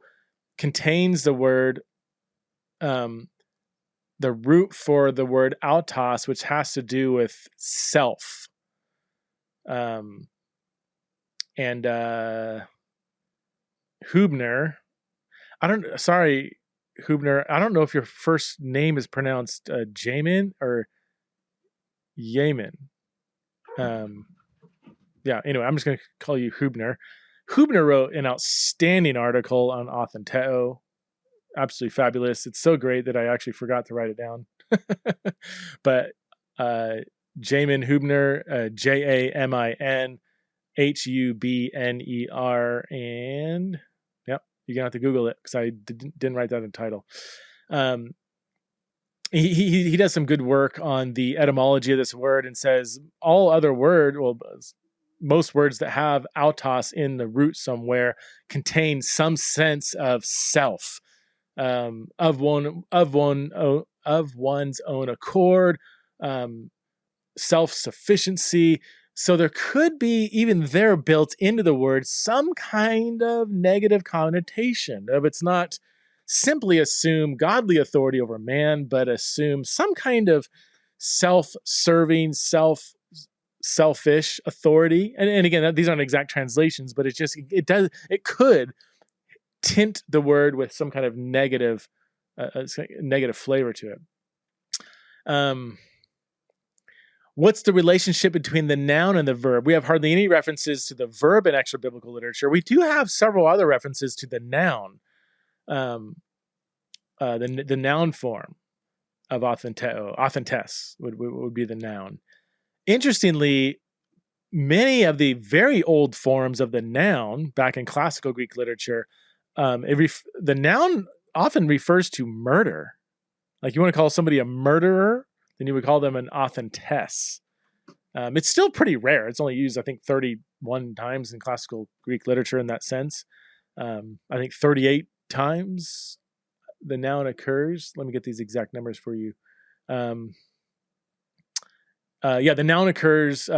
contains the word, the root for the word autos, which has to do with self. Hubner, Hubner, I don't know if your first name is pronounced Jamin or Yemen. Anyway, I'm just going to call you Hubner. Hubner wrote an outstanding article on authenteo. Absolutely fabulous. It's so great that I actually forgot to write it down. But Jamin Hubner, Jamin Hubner, and yep, you're gonna have to Google it because I didn't write that in the title. He does some good work on the etymology of this word and says all other most words that have autos in the root somewhere contain some sense of self, of one's own accord, self-sufficiency. So there could be, even there built into the word, some kind of negative connotation of it's not simply assume godly authority over man, but assume some kind of self-serving, selfish authority. And again, these aren't exact translations, but it could tint the word with some kind of negative flavor to it. What's the relationship between the noun and the verb? We have hardly any references to the verb in extra biblical literature. We do have several other references to the noun, the noun form of authenteo. Authentes would be the noun. Interestingly, many of the very old forms of the noun back in classical Greek literature, the noun often refers to murder. Like you want to call somebody a murderer, then you would call them an authentes. It's still pretty rare. It's only used, I think, 31 times in classical Greek literature in that sense. I think 38 times the noun occurs. Let me get these exact numbers for you. The noun occurs,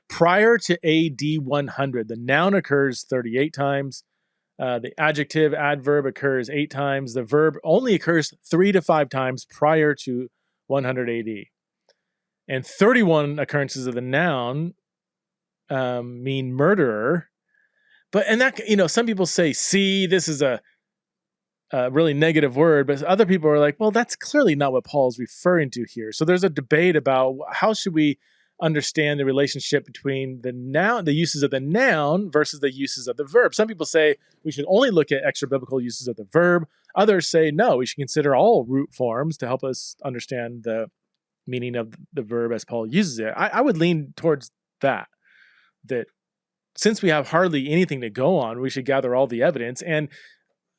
prior to AD 100, the noun occurs 38 times. The adjective, adverb occurs 8 times. The verb only occurs 3 to 5 times prior to 100 AD. And 31 occurrences of the noun mean murderer. And that, some people say, see, this is a really negative word, but other people are like, well, that's clearly not what Paul's referring to here. So there's a debate about how should we understand the relationship between the uses of the noun versus the uses of the verb. Some people say we should only look at extra biblical uses of the verb. Others say no, we should consider all root forms to help us understand the meaning of the verb as Paul uses it. I would lean towards that since we have hardly anything to go on, we should gather all the evidence. And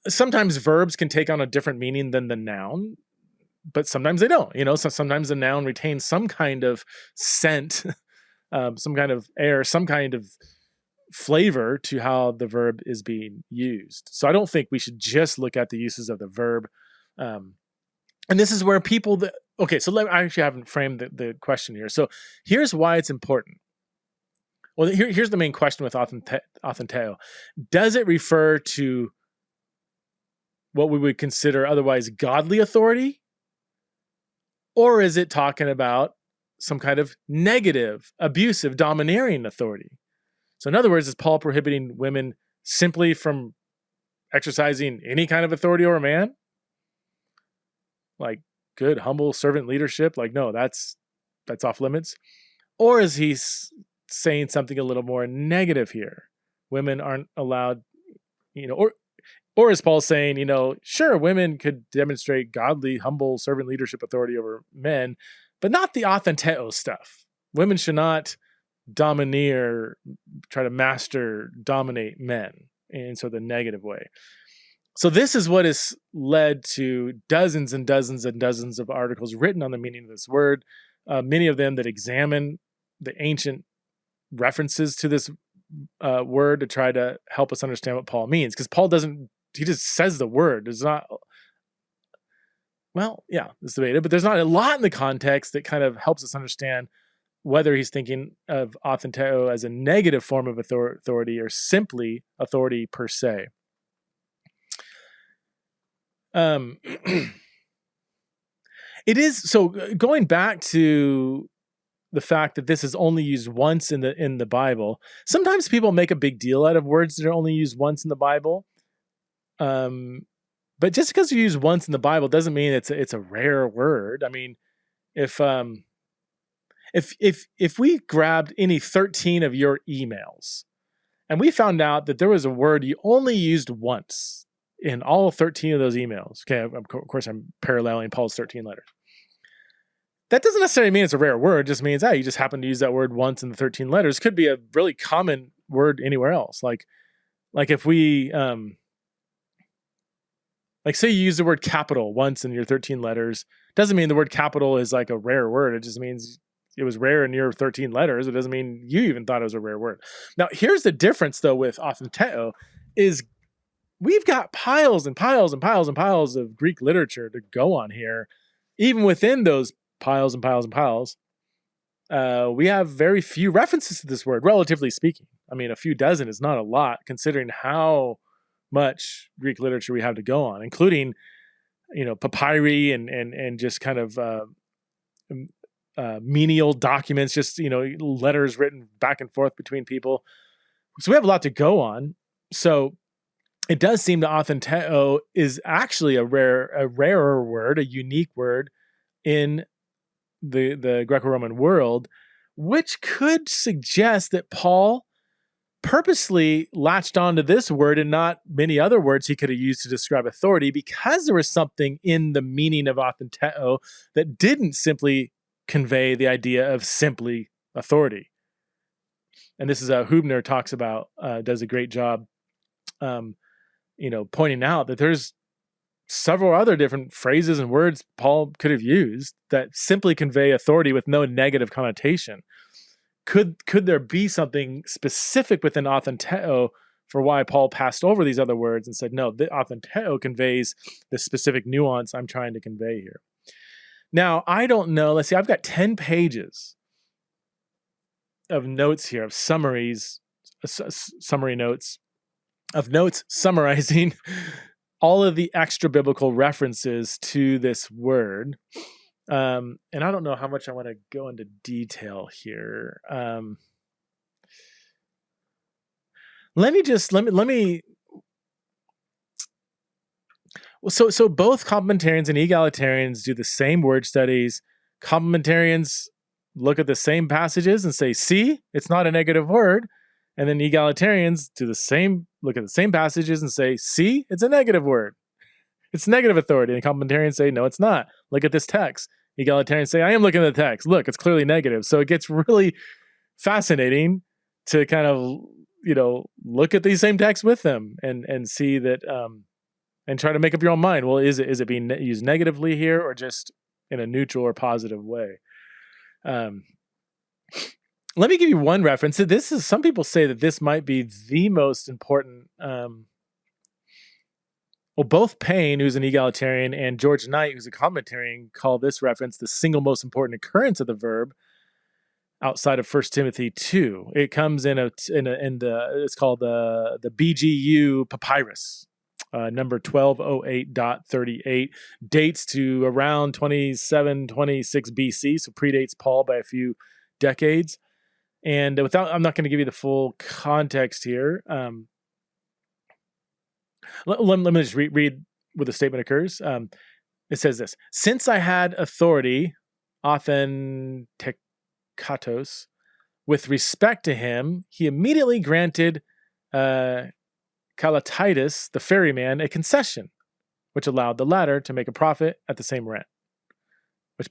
sometimes verbs can take on a different meaning than the noun, but sometimes they don't. So sometimes the noun retains some kind of scent, some kind of air, some kind of flavor to how the verb is being used. So I don't think we should just look at the uses of the verb. And this is where I actually haven't framed the question here. So here's why it's important. Well, here's the main question with authenteo. Does it refer to what we would consider otherwise godly authority? Or is it talking about some kind of negative, abusive, domineering authority? So in other words, is Paul prohibiting women simply from exercising any kind of authority over a man? Like good, humble servant leadership? Like, no, that's off limits. Or is he saying something a little more negative here? Women aren't allowed, or is Paul saying, sure, women could demonstrate godly, humble servant leadership authority over men, but not the authenteo stuff. Women should not domineer, try to master, dominate men in sort of the negative way. So this is what has led to dozens and dozens and dozens of articles written on the meaning of this word, many of them that examine the ancient references to this word to try to help us understand what Paul means. Because Paul he just says the word. There's not, it's debated, but there's not a lot in the context that kind of helps us understand whether he's thinking of authenteo as a negative form of authority or simply authority per se. It is, so going back to the fact that this is only used once in the Bible. Sometimes people make a big deal out of words that are only used once in the Bible. But just because you use once in the Bible doesn't mean it's a rare word. I mean, if we grabbed any 13 of your emails and we found out that there was a word you only used once in all 13 of those emails. Okay, of course I'm paralleling Paul's 13 letters. That doesn't necessarily mean it's a rare word. It just means, you just happen to use that word once in the 13 letters. Could be a really common word anywhere else. Like if we, say you use the word capital once in your 13 letters, doesn't mean the word capital is like a rare word. It just means it was rare in your 13 letters. It doesn't mean you even thought it was a rare word. Now, here's the difference though with authenteo is we've got piles and piles and piles and piles of Greek literature to go on here. Even within those piles and piles and piles, we have very few references to this word, relatively speaking. I mean, a few dozen is not a lot considering how much Greek literature we have to go on, including, papyri and just kind of menial documents, just, letters written back and forth between people. So we have a lot to go on. So it does seem that authenteo is actually a rarer word, a unique word in the Greco-Roman world, which could suggest that Paul purposely latched onto this word and not many other words he could have used to describe authority, because there was something in the meaning of authenteo that didn't simply convey the idea of simply authority. And this is Hubner talks about, does a great job, pointing out that there's several other different phrases and words Paul could have used that simply convey authority with no negative connotation. Could there be something specific within authenteo for why Paul passed over these other words and said, no, the authenteo conveys the specific nuance I'm trying to convey here. Now, I don't know. Let's see, I've got 10 pages of notes here, of summaries, summary notes, of notes summarizing all of the extra biblical references to this word. And I don't know how much I want to go into detail here. Let me. So both complementarians and egalitarians do the same word studies. Complementarians look at the same passages and say, see, it's not a negative word. And then egalitarians look at the same passages and say, see, it's a negative word. It's negative authority. And complementarians say, no, it's not. Look at this text. Egalitarians say, I am looking at the text. Look, it's clearly negative. So it gets really fascinating to kind of, look at these same texts with them and see that, and try to make up your own mind. Well, is it being used negatively here or just in a neutral or positive way? Let me give you one reference. Some people say that this might be the most important. Both Payne, who's an egalitarian, and George Knight, who's a complementarian, call this reference the single most important occurrence of the verb outside of 1 Timothy 2. It comes it's called the BGU Papyrus, number 1208.38, dates to around 2726 BC, so predates Paul by a few decades. And I'm not going to give you the full context here. Let me just read where the statement occurs. It says this: since I had authority, authentekatos, with respect to him, he immediately granted Calatitis, the ferryman, a concession, which allowed the latter to make a profit at the same rent. Which,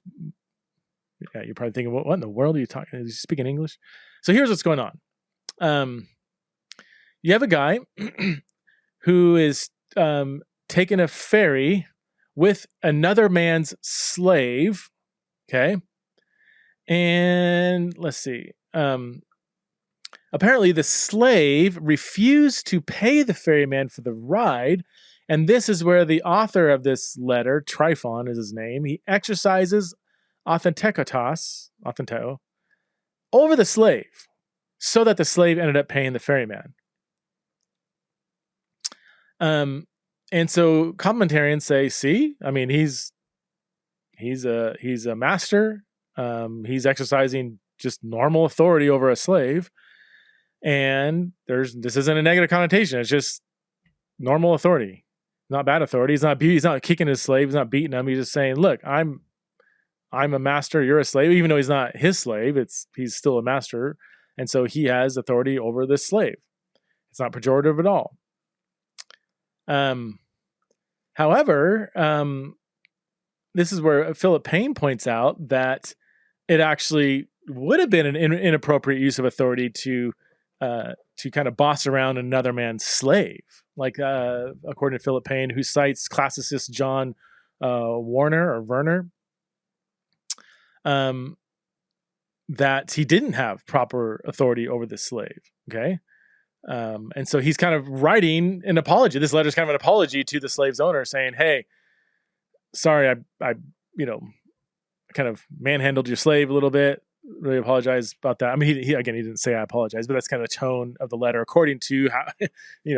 you're probably thinking, what in the world are you talking? Is he speaking English? So here's what's going on. You have a guy who is taking a ferry with another man's slave, okay? And let's see. Apparently, the slave refused to pay the ferryman for the ride, and this is where the author of this letter, Tryphon is his name, he exercises authenteo, over the slave, so that the slave ended up paying the ferryman. And so complementarians say, see, I mean, he's a master. He's exercising just normal authority over a slave, and this isn't a negative connotation. It's just normal authority, not bad authority. He's not kicking his slave. He's not beating him. He's just saying, look, I'm a master. You're a slave, even though he's not his slave. He's still a master, and so he has authority over this slave. It's not pejorative at all. However, this is where Philip Payne points out that it actually would have been an inappropriate use of authority to kind of boss around another man's slave, like according to Philip Payne, who cites classicist John Werner, that he didn't have proper authority over the slave. Okay. And so he's kind of writing an apology. This letter is kind of an apology to the slave's owner, saying, hey, sorry, I kind of manhandled your slave a little bit. Really apologize about that. I mean, he didn't say I apologize, but that's kind of the tone of the letter, according to how,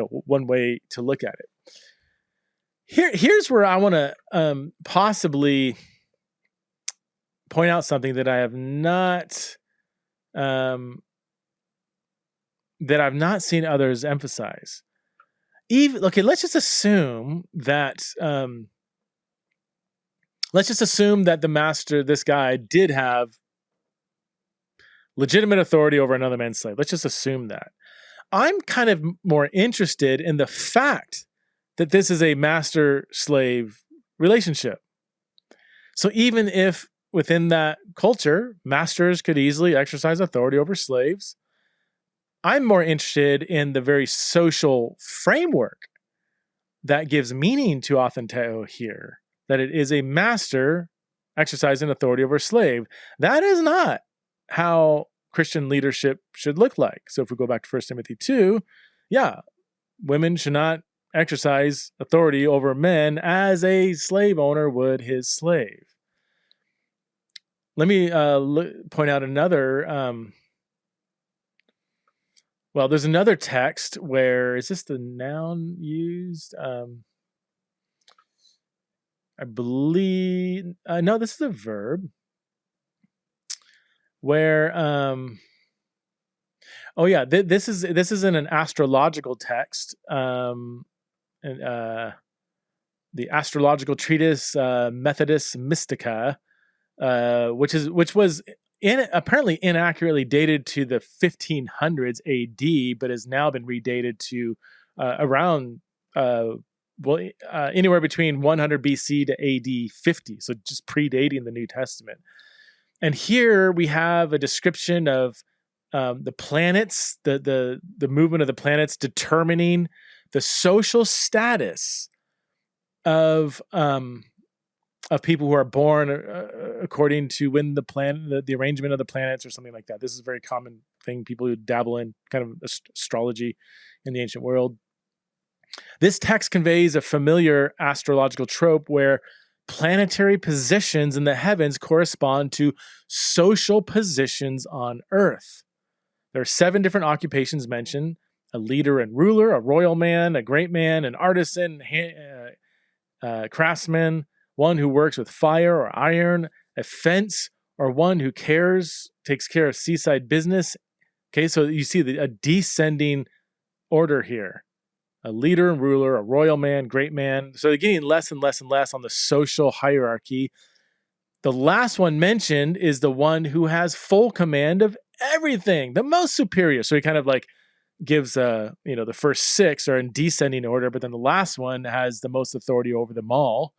one way to look at it. Here's where I want to possibly point out something that I have not, that I've not seen others emphasize. Let's just assume that the master, this guy, did have legitimate authority over another man's slave. Let's just assume that. I'm kind of more interested in the fact that this is a master-slave relationship. So even if within that culture, masters could easily exercise authority over slaves, I'm more interested in the very social framework that gives meaning to authenteo here, that it is a master exercising authority over a slave. That is not how Christian leadership should look like. So if we go back to 1 Timothy 2, women should not exercise authority over men as a slave owner would his slave. Let me point out another... there's another text where, is this the noun used? I believe, no, this is a verb. Where, this is in an astrological text, and the astrological treatise Methodus Mystica, which was apparently inaccurately dated to the 1500s AD, but has now been redated to around anywhere between 100 BC to AD 50, so just predating the New Testament. And here we have a description of the planets, the movement of the planets determining the social status of people who are born according to when the arrangement of the planets or something like that. This is a very common thing. People who dabble in kind of astrology in the ancient world. This text conveys a familiar astrological trope where planetary positions in the heavens correspond to social positions on Earth. There are 7 different occupations mentioned: a leader and ruler, a royal man, a great man, an artisan, craftsman, one who works with fire or iron, a fence, or one who takes care of seaside business. Okay, so you see a descending order here. A leader and ruler, a royal man, great man. So they're getting less and less and less on the social hierarchy. The last one mentioned is the one who has full command of everything, the most superior. So he kind of like gives the first 6 are in descending order, but then the last one has the most authority over them all.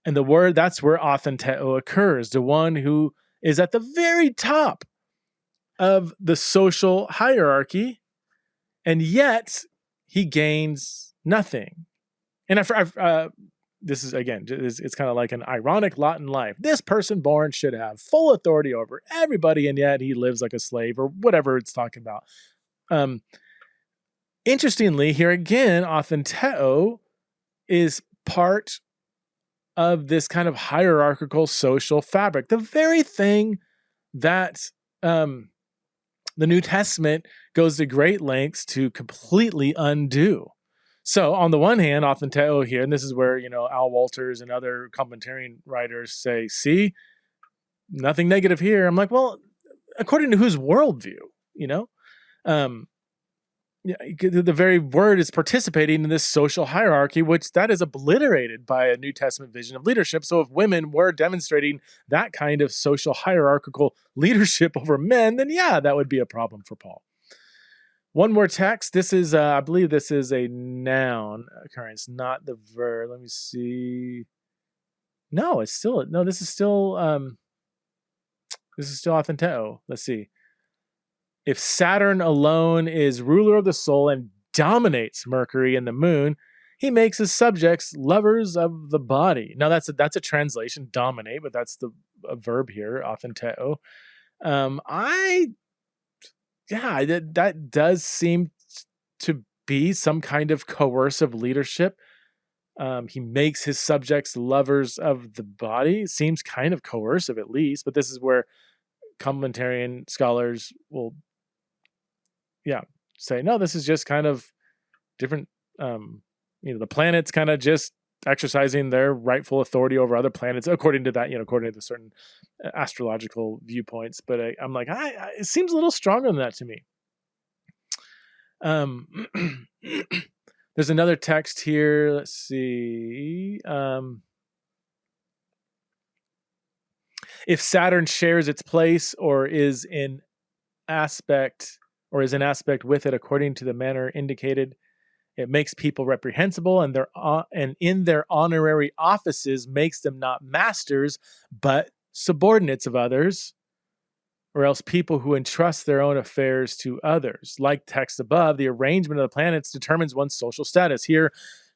And that's where authenteo occurs, the one who is at the very top of the social hierarchy, and yet he gains nothing. And this is, again, it's kind of like an ironic lot in life. This person born should have full authority over everybody, and yet he lives like a slave, or whatever it's talking about. Interestingly, here again, authenteo is part of this kind of hierarchical social fabric, the very thing that the New Testament goes to great lengths to completely undo. So on the one hand, authenteo here, and this is where, Al Walters and other complementarian writers say, see, nothing negative here. I'm like, well, according to whose worldview, the very word is participating in this social hierarchy, which that is obliterated by a New Testament vision of leadership. So if women were demonstrating that kind of social hierarchical leadership over men, then yeah, that would be a problem for Paul. One more text. This is, I believe this is a noun occurrence, not the verb. Let me see. No, this is still authenteo. Let's see. If Saturn alone is ruler of the soul and dominates Mercury and the moon, he makes his subjects lovers of the body. Now that's a translation, dominate, but that's a verb here, authenteo. That does seem to be some kind of coercive leadership. He makes his subjects lovers of the body. Seems kind of coercive, at least, but this is where complementarian scholars will say, no, this is just kind of different. The planets kind of just exercising their rightful authority over other planets, according to that, according to the certain astrological viewpoints. But I'm like, it seems a little stronger than that to me. There's another text here. Let's see. If Saturn shares its place or is in aspect with it according to the manner indicated, it makes people reprehensible, and in their honorary offices makes them not masters, but subordinates of others, or else people who entrust their own affairs to others. Like text above, the arrangement of the planets determines one's social status. Here,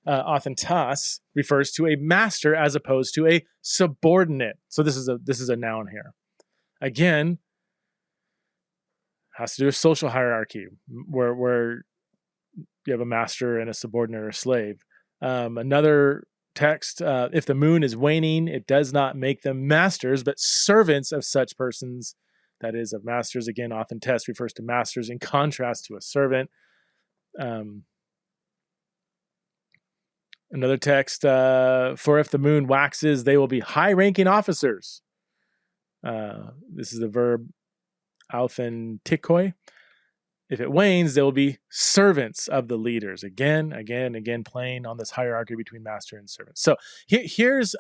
authentios refers to a master as opposed to a subordinate. So this is a noun here. Again, has to do with social hierarchy, where you have a master and a subordinate or a slave. Another text, if the moon is waning, it does not make them masters, but servants of such persons, that is, of masters. Again, authentes refers to masters in contrast to a servant. Another text, for if the moon waxes, they will be high-ranking officers. This is the verb authentioi. If it wanes, they will be servants of the leaders. Again, playing on this hierarchy between master and servant. So here's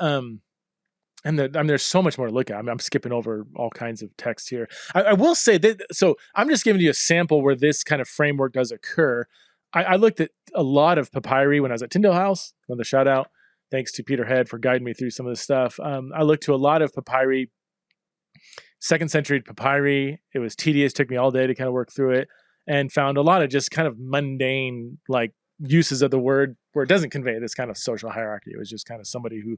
And there's so much more to look at. I'm skipping over all kinds of text here. I will say that, so I'm just giving you a sample where this kind of framework does occur. I looked at a lot of papyri when I was at Tyndale House. Another shout out. Thanks to Peter Head for guiding me through some of this stuff. I looked to a lot of papyri, 2nd century papyri. It was tedious, took me all day to kind of work through it, and found a lot of just kind of mundane, like, uses of the word where it doesn't convey this kind of social hierarchy. It was just kind of somebody who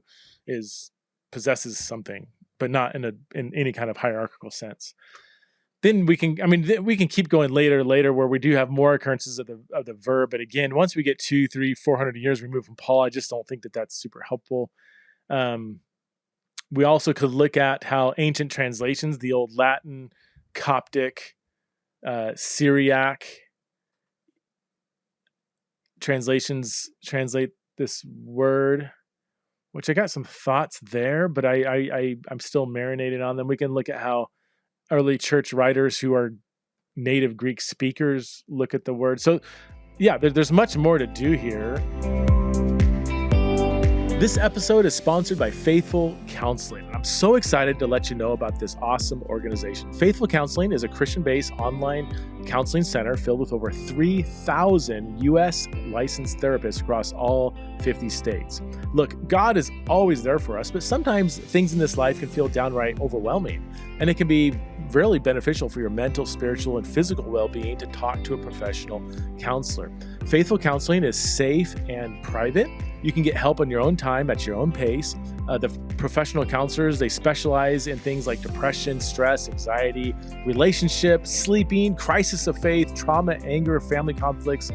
possesses something, but not in any kind of hierarchical sense. Then we can keep going later where we do have more occurrences of the verb. But again, once we get 200, 300, 400 years removed from Paul, I just don't think that that's super helpful. We also could look at how ancient translations, the old Latin, Coptic, Syriac translations translate this word, which I got some thoughts there, but I'm still marinating on them. We can look at how early church writers who are native Greek speakers look at the word. So yeah, there's much more to do here. This episode is sponsored by Faithful Counseling. I'm so excited to let you know about this awesome organization. Faithful Counseling is a Christian-based online counseling center filled with over 3,000 U.S. licensed therapists across all 50 states. Look, God is always there for us, but sometimes things in this life can feel downright overwhelming, and it can be really beneficial for your mental, spiritual, and physical well-being to talk to a professional counselor. Faithful Counseling is safe and private. You can get help on your own time at your own pace. The professional counselors, they specialize in things like depression, stress, anxiety, relationships, sleeping, crisis of faith, trauma, anger, family conflicts,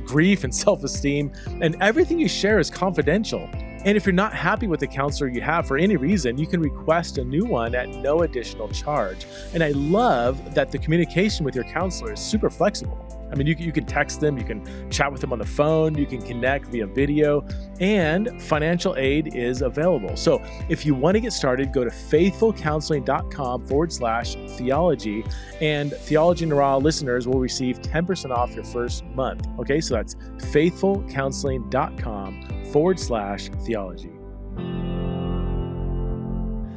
grief, and self-esteem. And everything you share is confidential. And if you're not happy with the counselor you have for any reason, you can request a new one at no additional charge. And I love that the communication with your counselor is super flexible. I mean, you can text them, you can chat with them on the phone, you can connect via video, and financial aid is available. So if you want to get started, go to faithfulcounseling.com/theology, and Theology in the Raw listeners will receive 10% off your first month. Okay, so that's faithfulcounseling.com/theology.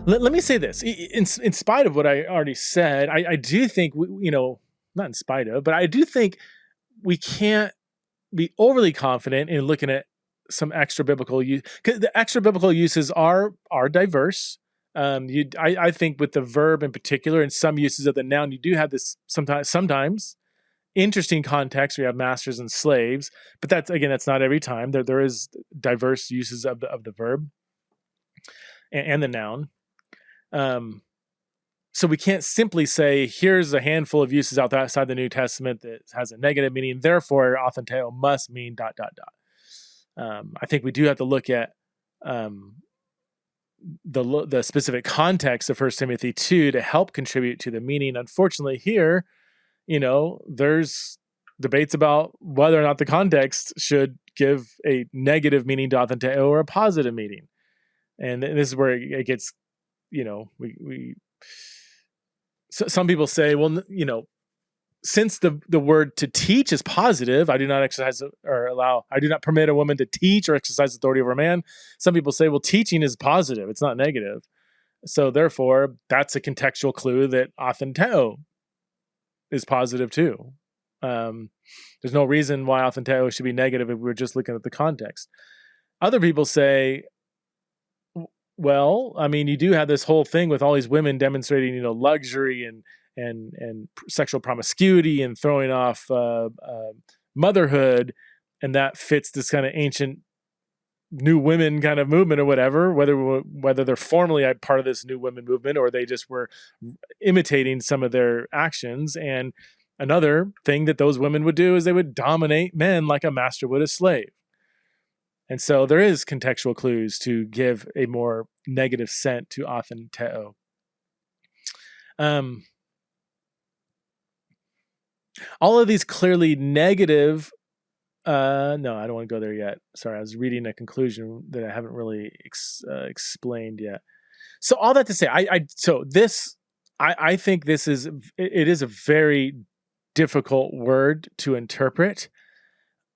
Let me say this. In spite of what I already said, I do think, not in spite of, but I do think we can't be overly confident in looking at some extra biblical use, because the extra biblical uses are diverse. I think with the verb in particular and some uses of the noun, you do have this sometimes interesting context where you have masters and slaves, but that's not every time. There is diverse uses of the verb and the noun. So we can't simply say, here's a handful of uses outside the New Testament that has a negative meaning, therefore authenteo must mean ... I think we do have to look at the specific context of 1 Timothy 2 to help contribute to the meaning. Unfortunately here, there's debates about whether or not the context should give a negative meaning to authenteo or a positive meaning. And this is where it gets, some people say, well, since the word to teach is positive, I do not permit a woman to teach or exercise authority over a man. Some people say, well, teaching is positive. It's not negative. So therefore, that's a contextual clue that authenteo is positive too. There's no reason why authenteo should be negative if we're just looking at the context. Other people say, well, I mean, you do have this whole thing with all these women demonstrating, luxury and sexual promiscuity and throwing off motherhood, and that fits this kind of ancient new women kind of movement or whatever. Whether they're formally part of this new women movement or they just were imitating some of their actions. And another thing that those women would do is they would dominate men like a master would a slave. And so there is contextual clues to give a more negative scent to authenteo. All of these clearly negative. No, I don't want to go there yet. Sorry, I was reading a conclusion that I haven't really explained yet. So all that to say, I think it is a very difficult word to interpret.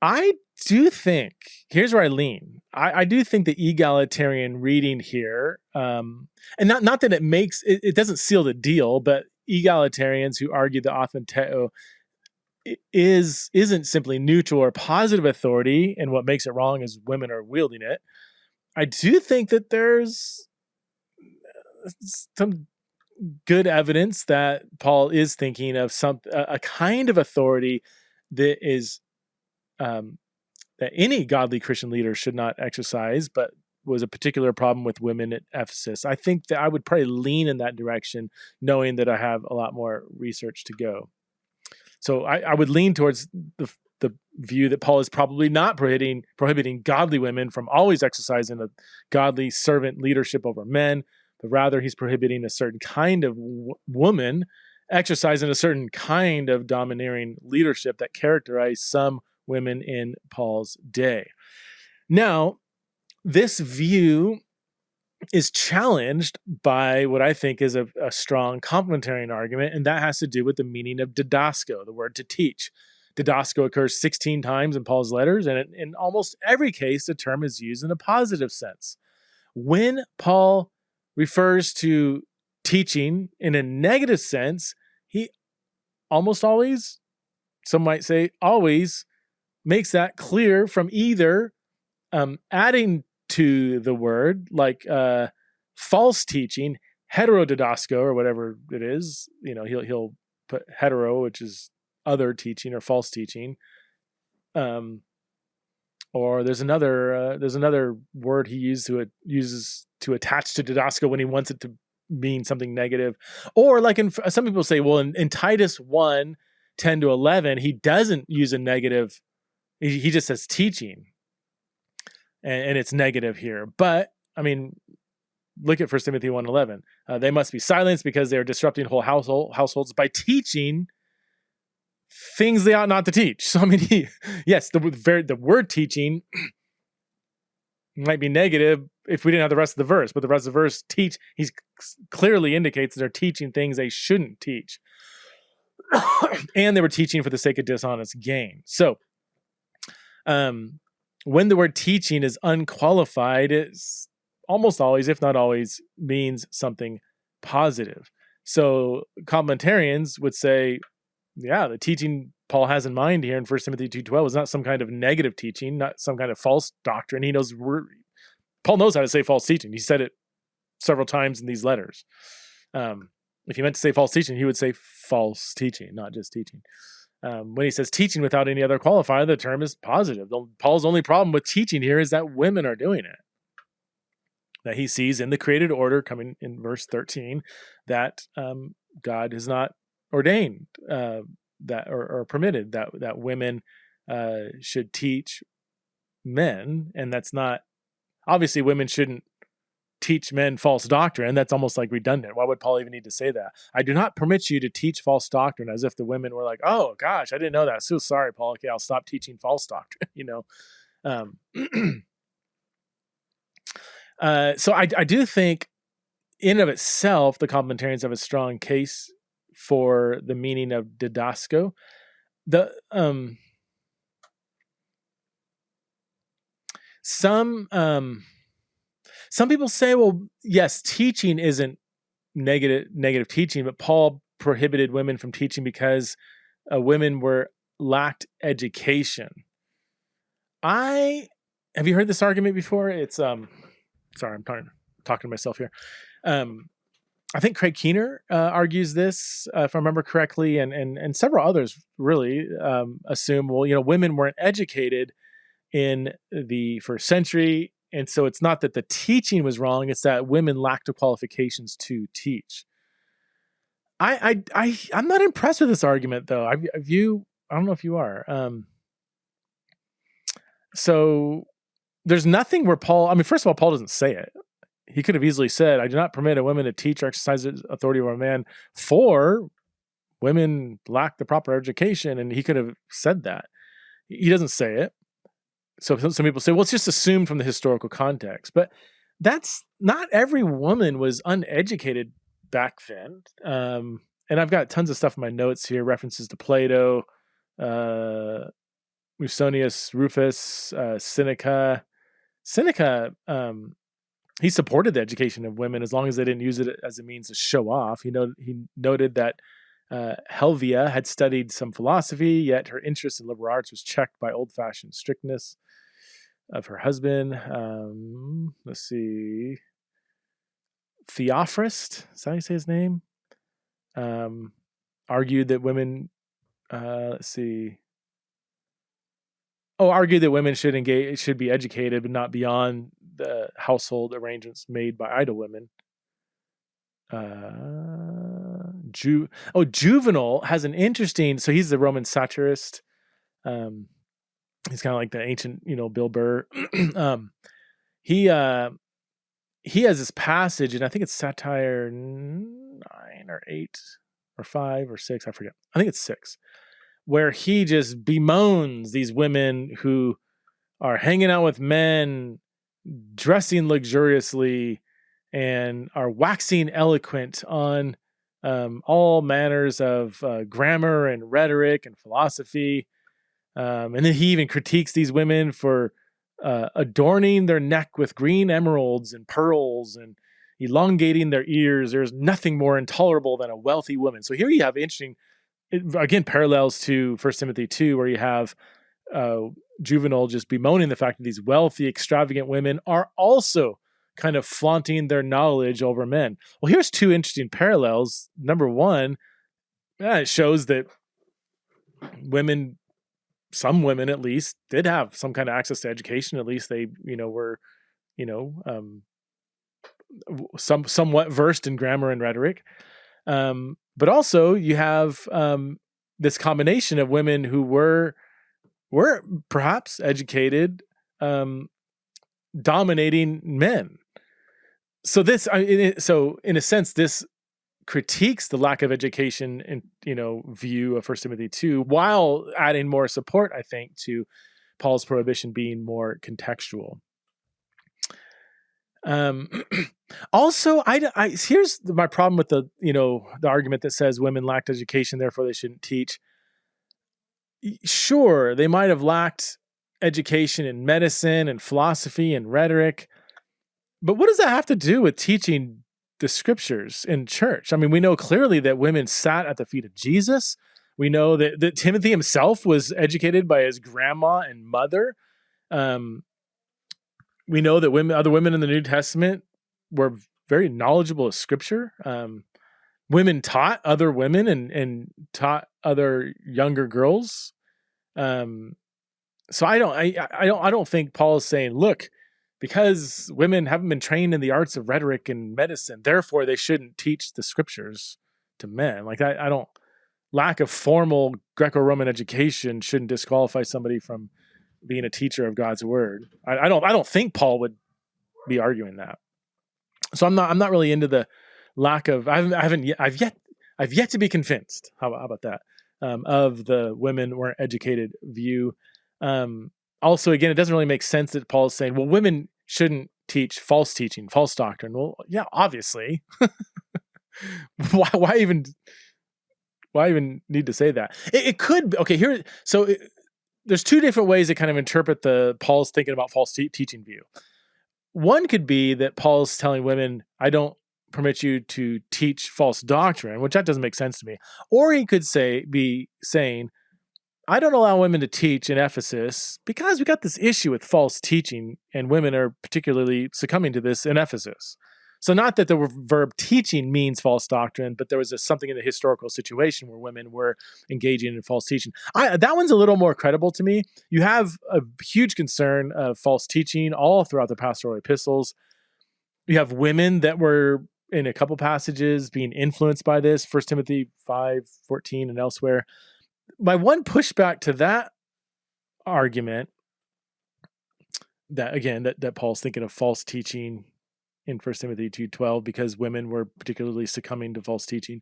I do think, here's where I lean. I do think the egalitarian reading here, and not that it doesn't seal the deal, but egalitarians who argue the authenteo isn't simply neutral or positive authority, and what makes it wrong is women are wielding it. I do think that there's some good evidence that Paul is thinking of a kind of authority that is that any godly Christian leader should not exercise, but was a particular problem with women at Ephesus. I think that I would probably lean in that direction, knowing that I have a lot more research to go. So I would lean towards the view that Paul is probably not prohibiting godly women from always exercising a godly servant leadership over men, but rather he's prohibiting a certain kind of woman exercising a certain kind of domineering leadership that characterized some women in Paul's day. Now, this view is challenged by what I think is a strong complementarian argument, and that has to do with the meaning of didasko, the word to teach. Didasko occurs 16 times in Paul's letters, and in almost every case, the term is used in a positive sense. When Paul refers to teaching in a negative sense, he almost always, some might say always, makes that clear from either adding to the word, like false teaching, heterodidasko, or whatever it is. He'll put hetero, which is other teaching or false teaching. Or there's another word he uses to attach to didasko when he wants it to mean something negative. Or like some people say, well, in Titus 1:10-11, he doesn't use a negative. He just says teaching. And it's negative here. But, I mean, look at 1 Timothy 1:11. They must be silenced because they are disrupting whole households by teaching things they ought not to teach. So, I mean, yes, the word teaching might be negative if we didn't have the rest of the verse. But the rest of the verse, he clearly indicates that they're teaching things they shouldn't teach. And they were teaching for the sake of dishonest gain. So, when the word teaching is unqualified, it's almost always, if not always, means something positive. So complementarians would say, yeah, the teaching Paul has in mind here in 1 Timothy 2:12 is not some kind of negative teaching, not some kind of false doctrine. Paul knows how to say false teaching. He said it several times in these letters. If he meant to say false teaching, he would say false teaching, not just teaching. When he says teaching without any other qualifier, the term is positive. Paul's only problem with teaching here is that women are doing it. That he sees in the created order, coming in verse 13, that God has not ordained that or permitted that women should teach men, and that's not, obviously women shouldn't teach men false doctrine. That's almost like redundant. Why would Paul even need to say that? I do not permit you to teach false doctrine, as if the women were like, oh gosh, I didn't know that. So sorry, Paul. Okay, I'll stop teaching false doctrine. So I do think in of itself, the complementarians have a strong case for the meaning of didasko. Some people say, well, yes, teaching isn't negative teaching, but Paul prohibited women from teaching because women lacked education. Have you heard this argument before? It's sorry, I'm talking to myself here. I think Craig Keener argues this, if I remember correctly, and several others really assume, well, women weren't educated in the first century. And so it's not that the teaching was wrong, it's that women lacked the qualifications to teach. I'm not impressed with this argument, though. I don't know if you are. So there's nothing where first of all, Paul doesn't say it. He could have easily said, I do not permit a woman to teach or exercise authority over a man, for women lack the proper education. And he could have said that. He doesn't say it. So some people say, well, it's just assumed from the historical context. But that's not every woman was uneducated back then. And I've got tons of stuff in my notes here, references to Plato, Musonius Rufus, Seneca. Seneca, he supported the education of women as long as they didn't use it as a means to show off. He noted that Helvia had studied some philosophy, yet her interest in liberal arts was checked by old-fashioned strictness of her husband. Let's see. Theophrist, is that how you say his name? Argued that women, argued that women should be educated, but not beyond the household arrangements made by idle women. Juvenal has an interesting. So he's the Roman satirist. He's kind of like the ancient, Bill Burr. He has this passage, and I think it's satire 9 or 8 or 5 or 6. I forget. I think it's 6, where he just bemoans these women who are hanging out with men, dressing luxuriously, and are waxing eloquent on all manners of grammar and rhetoric and philosophy. And then he even critiques these women for adorning their neck with green emeralds and pearls and elongating their ears. There's nothing more intolerable than a wealthy woman. So here you have interesting, again, parallels to 1 Timothy 2, where you have Juvenal just bemoaning the fact that these wealthy, extravagant women are also kind of flaunting their knowledge over men. Well, here's 2 interesting parallels. Number one, it shows that some women at least, did have some kind of access to education. At least they, were, somewhat versed in grammar and rhetoric. But also you have this combination of women who were perhaps educated, dominating men. So in a sense, this critiques the lack of education and view of 1 Timothy 2, while adding more support, I think, to Paul's prohibition being more contextual. Also, here's my problem with the argument that says women lacked education, therefore they shouldn't teach. Sure, they might have lacked education in medicine and philosophy and rhetoric, but what does that have to do with teaching the scriptures in church? I mean, we know clearly that women sat at the feet of Jesus. We know that Timothy himself was educated by his grandma and mother. We know that other women in the New Testament were very knowledgeable of scripture. Women taught other women and taught other younger girls. So I don't think Paul is saying, look, because women haven't been trained in the arts of rhetoric and medicine, therefore they shouldn't teach the scriptures to men. Like lack of formal Greco-Roman education shouldn't disqualify somebody from being a teacher of God's word. I don't think Paul would be arguing that. So I'm not really into the lack of. I've yet to be convinced. How about that? Of the women weren't educated view. Also, again, it doesn't really make sense that Paul's saying, well, women shouldn't teach false teaching, false doctrine. Well, yeah, obviously. Why even need to say that? It could be, okay, here. So there's 2 different ways to kind of interpret Paul's thinking about false teaching view. One could be that Paul's telling women, I don't permit you to teach false doctrine, which that doesn't make sense to me. Or he could be saying, I don't allow women to teach in Ephesus because we got this issue with false teaching, and women are particularly succumbing to this in Ephesus. So not that the verb teaching means false doctrine, but there was something in the historical situation where women were engaging in false teaching. That one's a little more credible to me. You have a huge concern of false teaching all throughout the pastoral epistles. You have women that were, in a couple passages, being influenced by this, 1 Timothy 5:14 and elsewhere. My one pushback to that argument, that Paul's thinking of false teaching in 1 Timothy 2:12 because women were particularly succumbing to false teaching.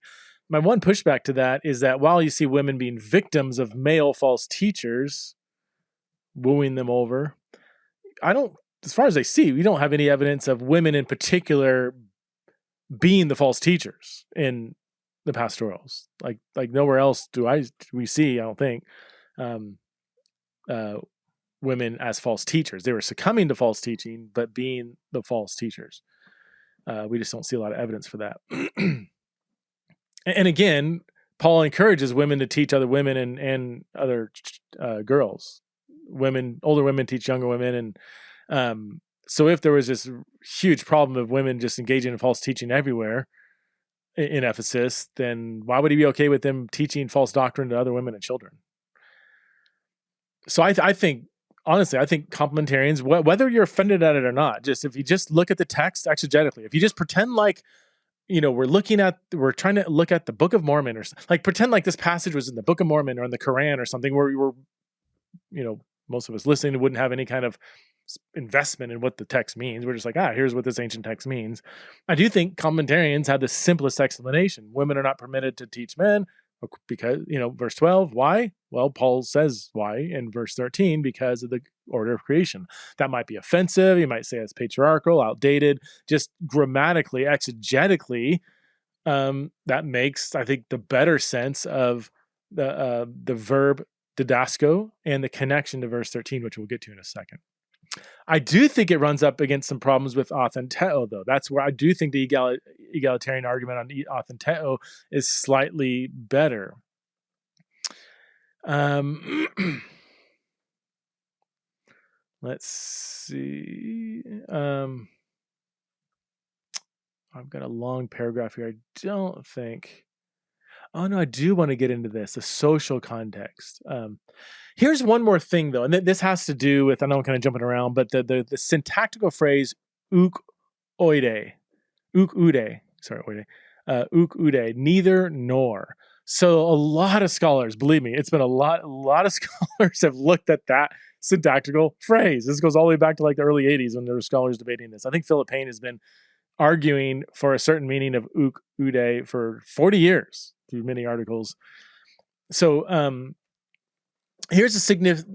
My one pushback to that is that while you see women being victims of male false teachers, wooing them over, as far as I see, we don't have any evidence of women in particular being the false teachers in the pastorals. Like nowhere else do we see, I don't think. women as false teachers. They were succumbing to false teaching, but being the false teachers. We just don't see a lot of evidence for that. And again, Paul encourages women to teach other women and other girls. Older women teach younger women. And so if there was this huge problem of women just engaging in false teaching everywhere in Ephesus, then why would he be okay with them teaching false doctrine to other women and children? So I think, honestly, I think complementarians, whether you're offended at it or not, just if you just look at the text exegetically, if you just pretend like, we're trying to look at the Book of Mormon, or like pretend like this passage was in the Book of Mormon or in the Quran or something, where we were, most of us listening wouldn't have any kind of investment in what the text means. We're just like, here's what this ancient text means. I do think complementarians have the simplest explanation. Women are not permitted to teach men because, verse 12, why? Well, Paul says why in verse 13, because of the order of creation. That might be offensive. You might say it's patriarchal, outdated, just grammatically, exegetically. That makes, I think, the better sense of the verb didasco and the connection to verse 13, which we'll get to in a second. I do think it runs up against some problems with authenteo, though. That's where I do think the egalitarian argument on authenteo is slightly better. Let's see. I've got a long paragraph here. I don't think. Oh, no, I do want to get into this, the social context. Here's one more thing, though, and this has to do with, I know I'm kind of jumping around, but the syntactical phrase uk ude, neither nor. So a lot of scholars, believe me, it's been a lot of scholars have looked at that syntactical phrase. This goes all the way back to like the early 80s when there were scholars debating this. I think Philip Payne has been arguing for a certain meaning of uk ude for 40 years through many articles. So here's the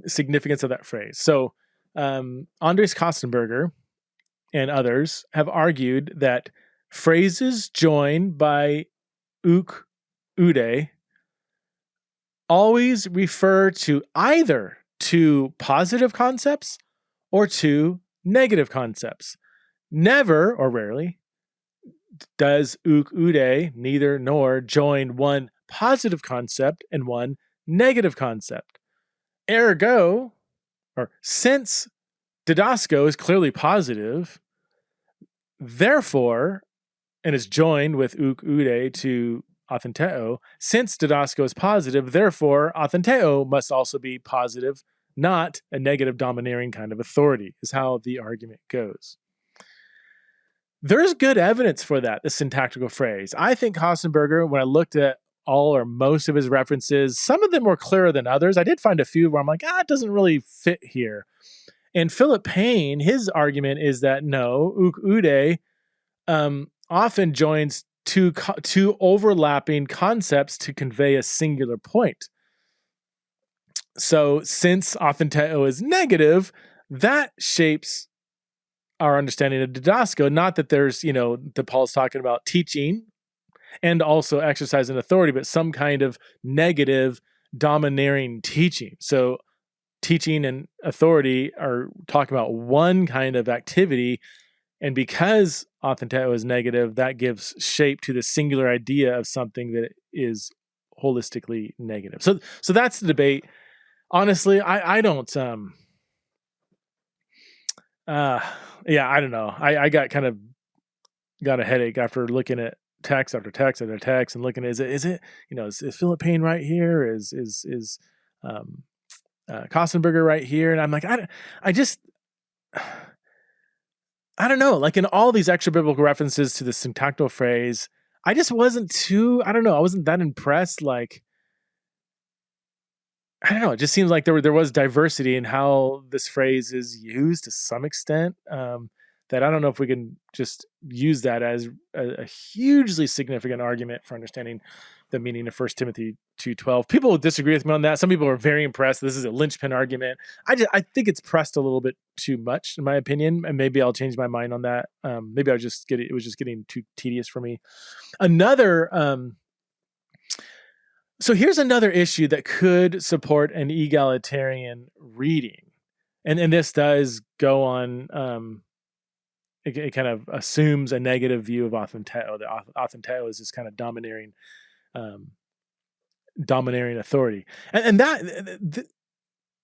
significance of that phrase. So Andres Kostenberger and others have argued that phrases joined by uk ude always refer to either to positive concepts or to negative concepts. Never, or rarely, does uk ude, neither nor, join one positive concept and one negative concept. Ergo, or since didasco is clearly positive, therefore, and is joined with uk ude to authenteo, since didasco is positive, therefore authenteo must also be positive, not a negative domineering kind of authority, is how the argument goes. There's good evidence for that, the syntactical phrase. I think Kostenberger, when I looked at all or most of his references, some of them were clearer than others. I did find a few where I'm like, it doesn't really fit here. And Philip Payne, his argument is that no, uk ude often joins two overlapping concepts to convey a singular point. So since authenteo is negative, that shapes our understanding of didasco. Not that there's, that Paul's talking about teaching and also exercising authority, but some kind of negative domineering teaching. So teaching and authority are talking about one kind of activity, and because authenteo is negative, that gives shape to the singular idea of something that is holistically negative. So that's the debate. Honestly, I don't I don't know. I got a headache after looking at text after text after text and looking at is Philip Payne right here? Is Kostenberger right here? And I'm like, I don't know. Like in all these extra biblical references to the syntactical phrase, I just wasn't I wasn't that impressed. Like, I don't know. It just seems like there was diversity in how this phrase is used to some extent. That I don't know if we can just use that as a hugely significant argument for understanding the meaning of 1 Timothy 2:12. People will disagree with me on that. Some people are very impressed. This is a linchpin argument. I think it's pressed a little bit too much, in my opinion, and maybe I'll change my mind on that. Maybe it was just getting too tedious for me. Another So here's another issue that could support an egalitarian reading. And this does go on, it kind of assumes a negative view of authenteo. The authenteo is this kind of domineering authority. And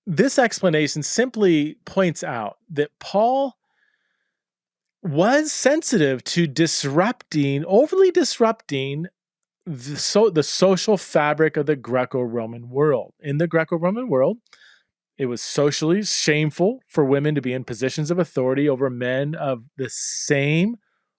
this explanation simply points out that Paul was sensitive to overly disrupting the social fabric of the Greco-Roman world. In the Greco-Roman world, it was socially shameful for women to be in positions of authority over men of the same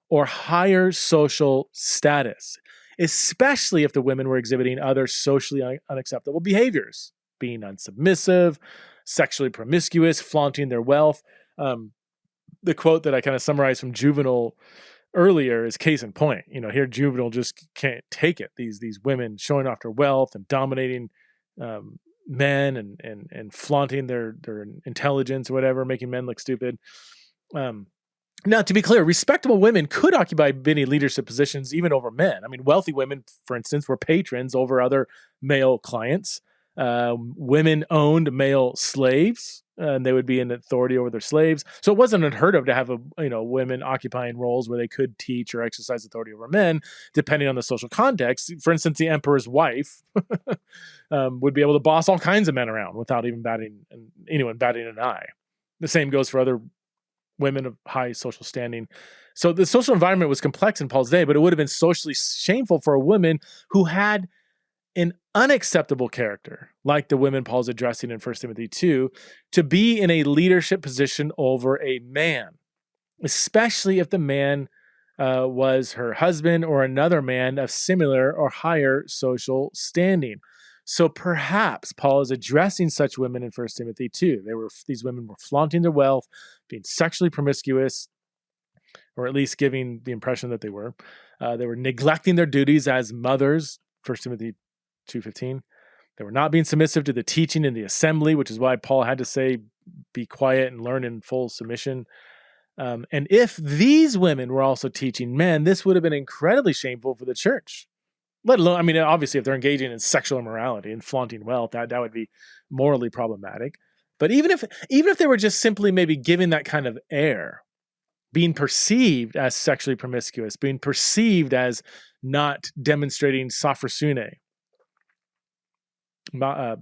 or higher social status, especially if the women were exhibiting other socially unacceptable behaviors, being unsubmissive, sexually promiscuous, flaunting their wealth. The quote that I kind of summarized from Juvenal earlier is case in point. Here Juvenal just can't take it. These women showing off their wealth and dominating men and flaunting their intelligence or whatever, making men look stupid. Now, to be clear, respectable women could occupy many leadership positions even over men. I mean, wealthy women, for instance, were patrons over other male clients. Women owned male slaves, and they would be in authority over their slaves. So it wasn't unheard of to have women occupying roles where they could teach or exercise authority over men, depending on the social context. For instance, the emperor's wife would be able to boss all kinds of men around without even batting an eye. The same goes for other women of high social standing. So the social environment was complex in Paul's day, but it would have been socially shameful for a woman who had an unacceptable character, like the women Paul's addressing in 1 Timothy 2, to be in a leadership position over a man, especially if the man was her husband or another man of similar or higher social standing. So perhaps Paul is addressing such women in 1 Timothy 2. These women were flaunting their wealth, being sexually promiscuous, or at least giving the impression that they were. They were neglecting their duties as mothers, 1 Timothy 2:15. They were not being submissive to the teaching in the assembly, which is why Paul had to say, be quiet and learn in full submission. And if these women were also teaching men, this would have been incredibly shameful for the church. Let alone, I mean, obviously, if they're engaging in sexual immorality and flaunting wealth, that would be morally problematic. But even if they were just simply maybe giving that kind of air, being perceived as sexually promiscuous, being perceived as not demonstrating sophrosune,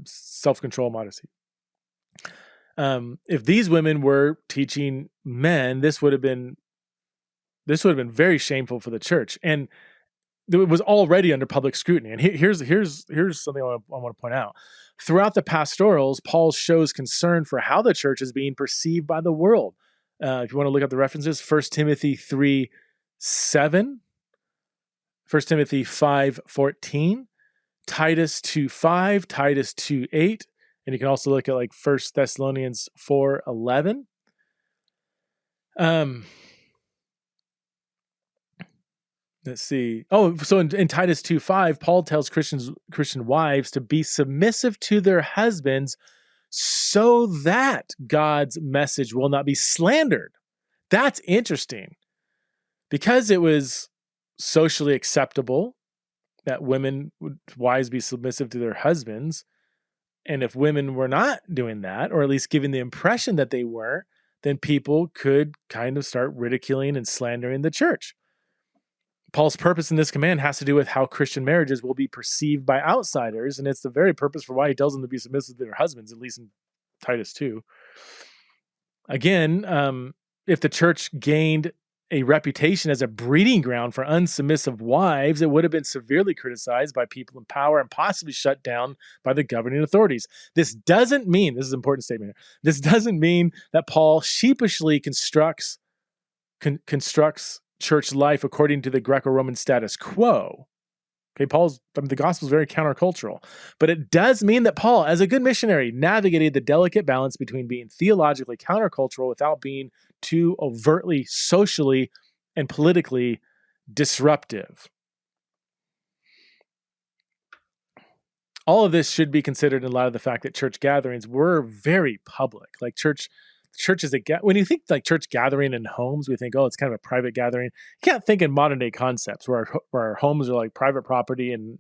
self-control, modesty. If these women were teaching men, this would have been very shameful for the church, and it was already under public scrutiny. And here's something I want to point out. Throughout the pastorals, Paul shows concern for how the church is being perceived by the world. If you want to look up the references, 1 Timothy 3:7, 1 Timothy 5:14, Titus 2:5, Titus 2:8, and you can also look at like 1 Thessalonians 4:11. Let's see. Oh, so in Titus 2:5, Paul tells Christian wives to be submissive to their husbands so that God's message will not be slandered. That's interesting. Because it was socially acceptable that wives be submissive to their husbands, and if women were not doing that, or at least giving the impression that they weren't, then people could kind of start ridiculing and slandering the church. Paul's purpose in this command has to do with how Christian marriages will be perceived by outsiders, and it's the very purpose for why he tells them to be submissive to their husbands, at least in Titus 2. Again, if the church gained a reputation as a breeding ground for unsubmissive wives, it would have been severely criticized by people in power and possibly shut down by the governing authorities. This is an important statement here, this doesn't mean that Paul sheepishly constructs church life according to the Greco-Roman status quo. Okay, the gospel is very countercultural, but it does mean that Paul, as a good missionary, navigated the delicate balance between being theologically countercultural without being too overtly socially and politically disruptive. All of this should be considered in light of the fact that church gatherings were very public. Like churches when you think like church gathering in homes, we think, oh, it's kind of a private gathering. You can't think in modern day concepts where our homes are like private property and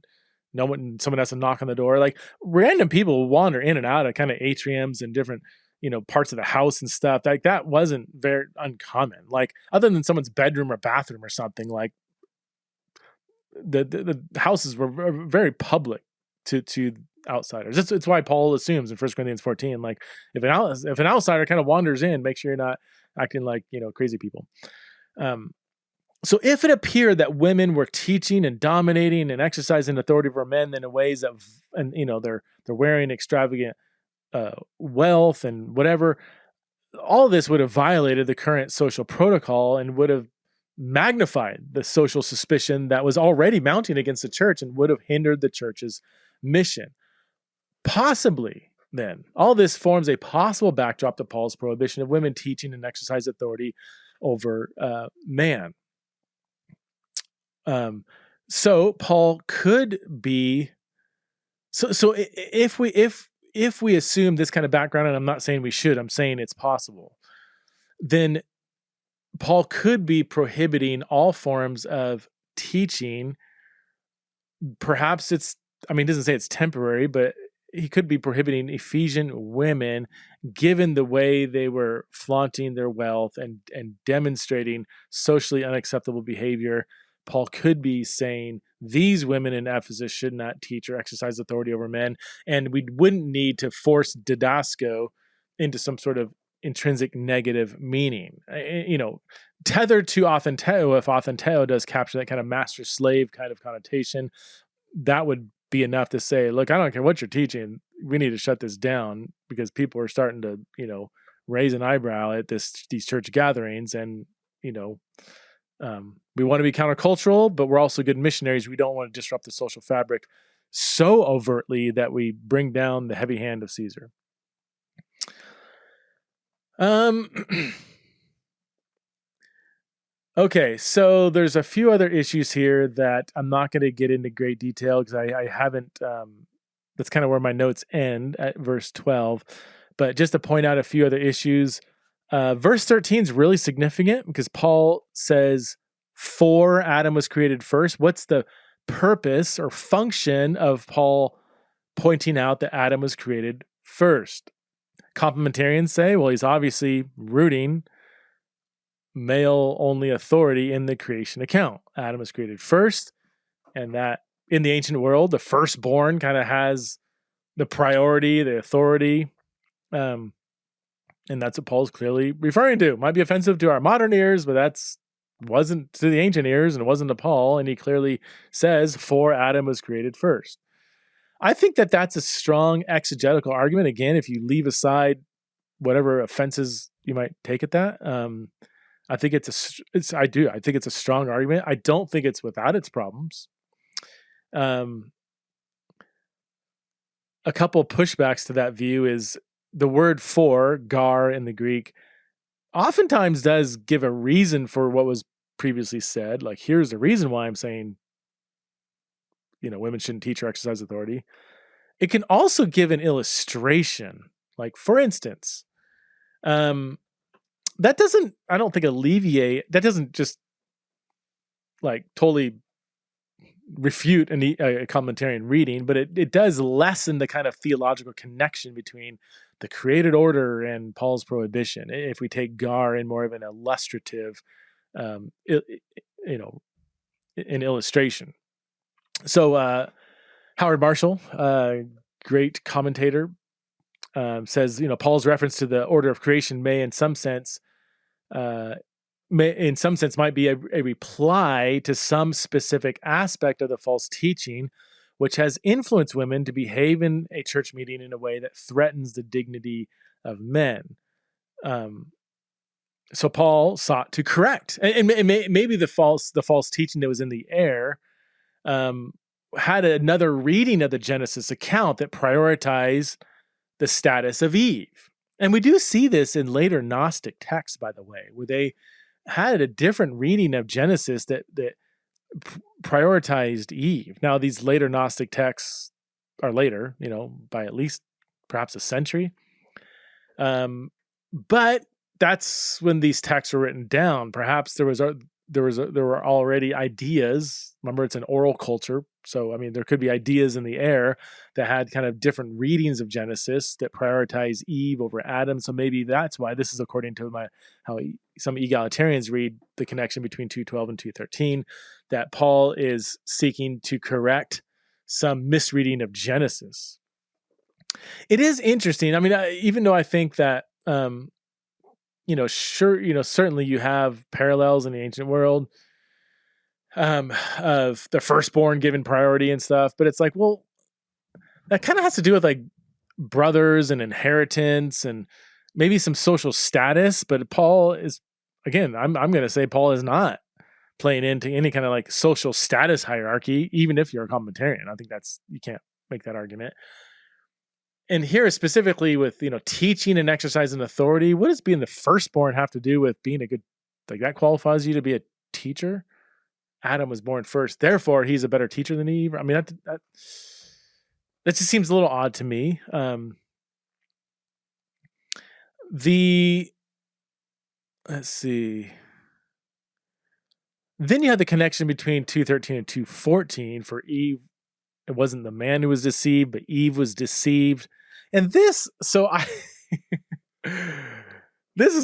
someone has to knock on the door. Like random people wander in and out of kind of atriums and different, parts of the house and stuff. Like that wasn't very uncommon. Like other than someone's bedroom or bathroom or something, like the houses were very public to outsiders. It's why Paul assumes in 1 Corinthians 14, like if an outsider kind of wanders in, make sure you're not acting like, crazy people. So if it appeared that women were teaching and dominating and exercising authority over men in ways that, and they're wearing extravagant wealth and whatever, all of this would have violated the current social protocol and would have magnified the social suspicion that was already mounting against the church and would have hindered the church's mission. Possibly, then, all this forms a possible backdrop to Paul's prohibition of women teaching and exercise authority over man. So Paul could be. So if we assume this kind of background, and I'm not saying we should, I'm saying it's possible, then Paul could be prohibiting all forms of teaching. Perhaps it doesn't say it's temporary, but he could be prohibiting Ephesian women, given the way they were flaunting their wealth and demonstrating socially unacceptable behavior. Paul could be saying these women in Ephesus should not teach or exercise authority over men, and we wouldn't need to force didasko into some sort of intrinsic negative meaning. Tethered to authenteo, if authenteo does capture that kind of master-slave kind of connotation, that would be enough to say, look, I don't care what you're teaching, we need to shut this down because people are starting to, raise an eyebrow at these church gatherings, and, we want to be countercultural, but we're also good missionaries. We don't want to disrupt the social fabric so overtly that we bring down the heavy hand of Caesar. Okay, so there's a few other issues here that I'm not going to get into great detail because I haven't, that's kind of where my notes end at verse 12. But just to point out a few other issues, verse 13 is really significant because Paul says, for Adam was created first. What's the purpose or function of Paul pointing out that Adam was created first? Complementarians say, well, he's obviously rooting male-only authority in the creation account. Adam was created first, and that in the ancient world, the firstborn kind of has the priority, the authority, and that's what Paul's clearly referring to. Might be offensive to our modern ears, but that's wasn't to the ancient ears, and it wasn't to Paul, and he clearly says, for Adam was created first. I think that that's a strong exegetical argument. Again, if you leave aside whatever offenses you might take at that, I think I think it's a strong argument. I don't think it's without its problems. A couple pushbacks to that view is the word for, gar in the Greek, oftentimes does give a reason for what was previously said. Like, here's the reason why I'm saying, women shouldn't teach or exercise authority. It can also give an illustration. Like, for instance, that doesn't, I don't think, alleviate, that doesn't just like totally refute a complementarian reading, but it does lessen the kind of theological connection between the created order and Paul's prohibition. If we take gar in more of an illustrative, an illustration. So Howard Marshall, great commentator, says, Paul's reference to the order of creation may in some sense might be a reply to some specific aspect of the false teaching, which has influenced women to behave in a church meeting in a way that threatens the dignity of men. So Paul sought to correct, and maybe the false teaching that was in the air had another reading of the Genesis account that prioritized the status of Eve. And we do see this in later Gnostic texts, by the way, where they had a different reading of Genesis that prioritized Eve. Now, these later Gnostic texts are later, by at least perhaps a century. But that's when these texts were written down. Perhaps there were already ideas. Remember, it's an oral culture. So, I mean, there could be ideas in the air that had kind of different readings of Genesis that prioritize Eve over Adam. So maybe that's why this is according to how some egalitarians read the connection between 2:12 and 2:13, that Paul is seeking to correct some misreading of Genesis. It is interesting. I mean, even though I think that, certainly you have parallels in the ancient world, of the firstborn given priority and stuff, but it's like, well, that kind of has to do with like brothers and inheritance and maybe some social status. But Paul is, again, I'm going to say Paul is not playing into any kind of like social status hierarchy, even if you're a complementarian. I think you can't make that argument. And here specifically with, teaching and exercising authority, what does being the firstborn have to do with being a good, like that qualifies you to be a teacher? Adam was born first, therefore he's a better teacher than Eve. I mean, that just seems a little odd to me. Let's see. Then you have the connection between 2:13 and 2:14 for Eve. It wasn't the man who was deceived, but Eve was deceived. And this is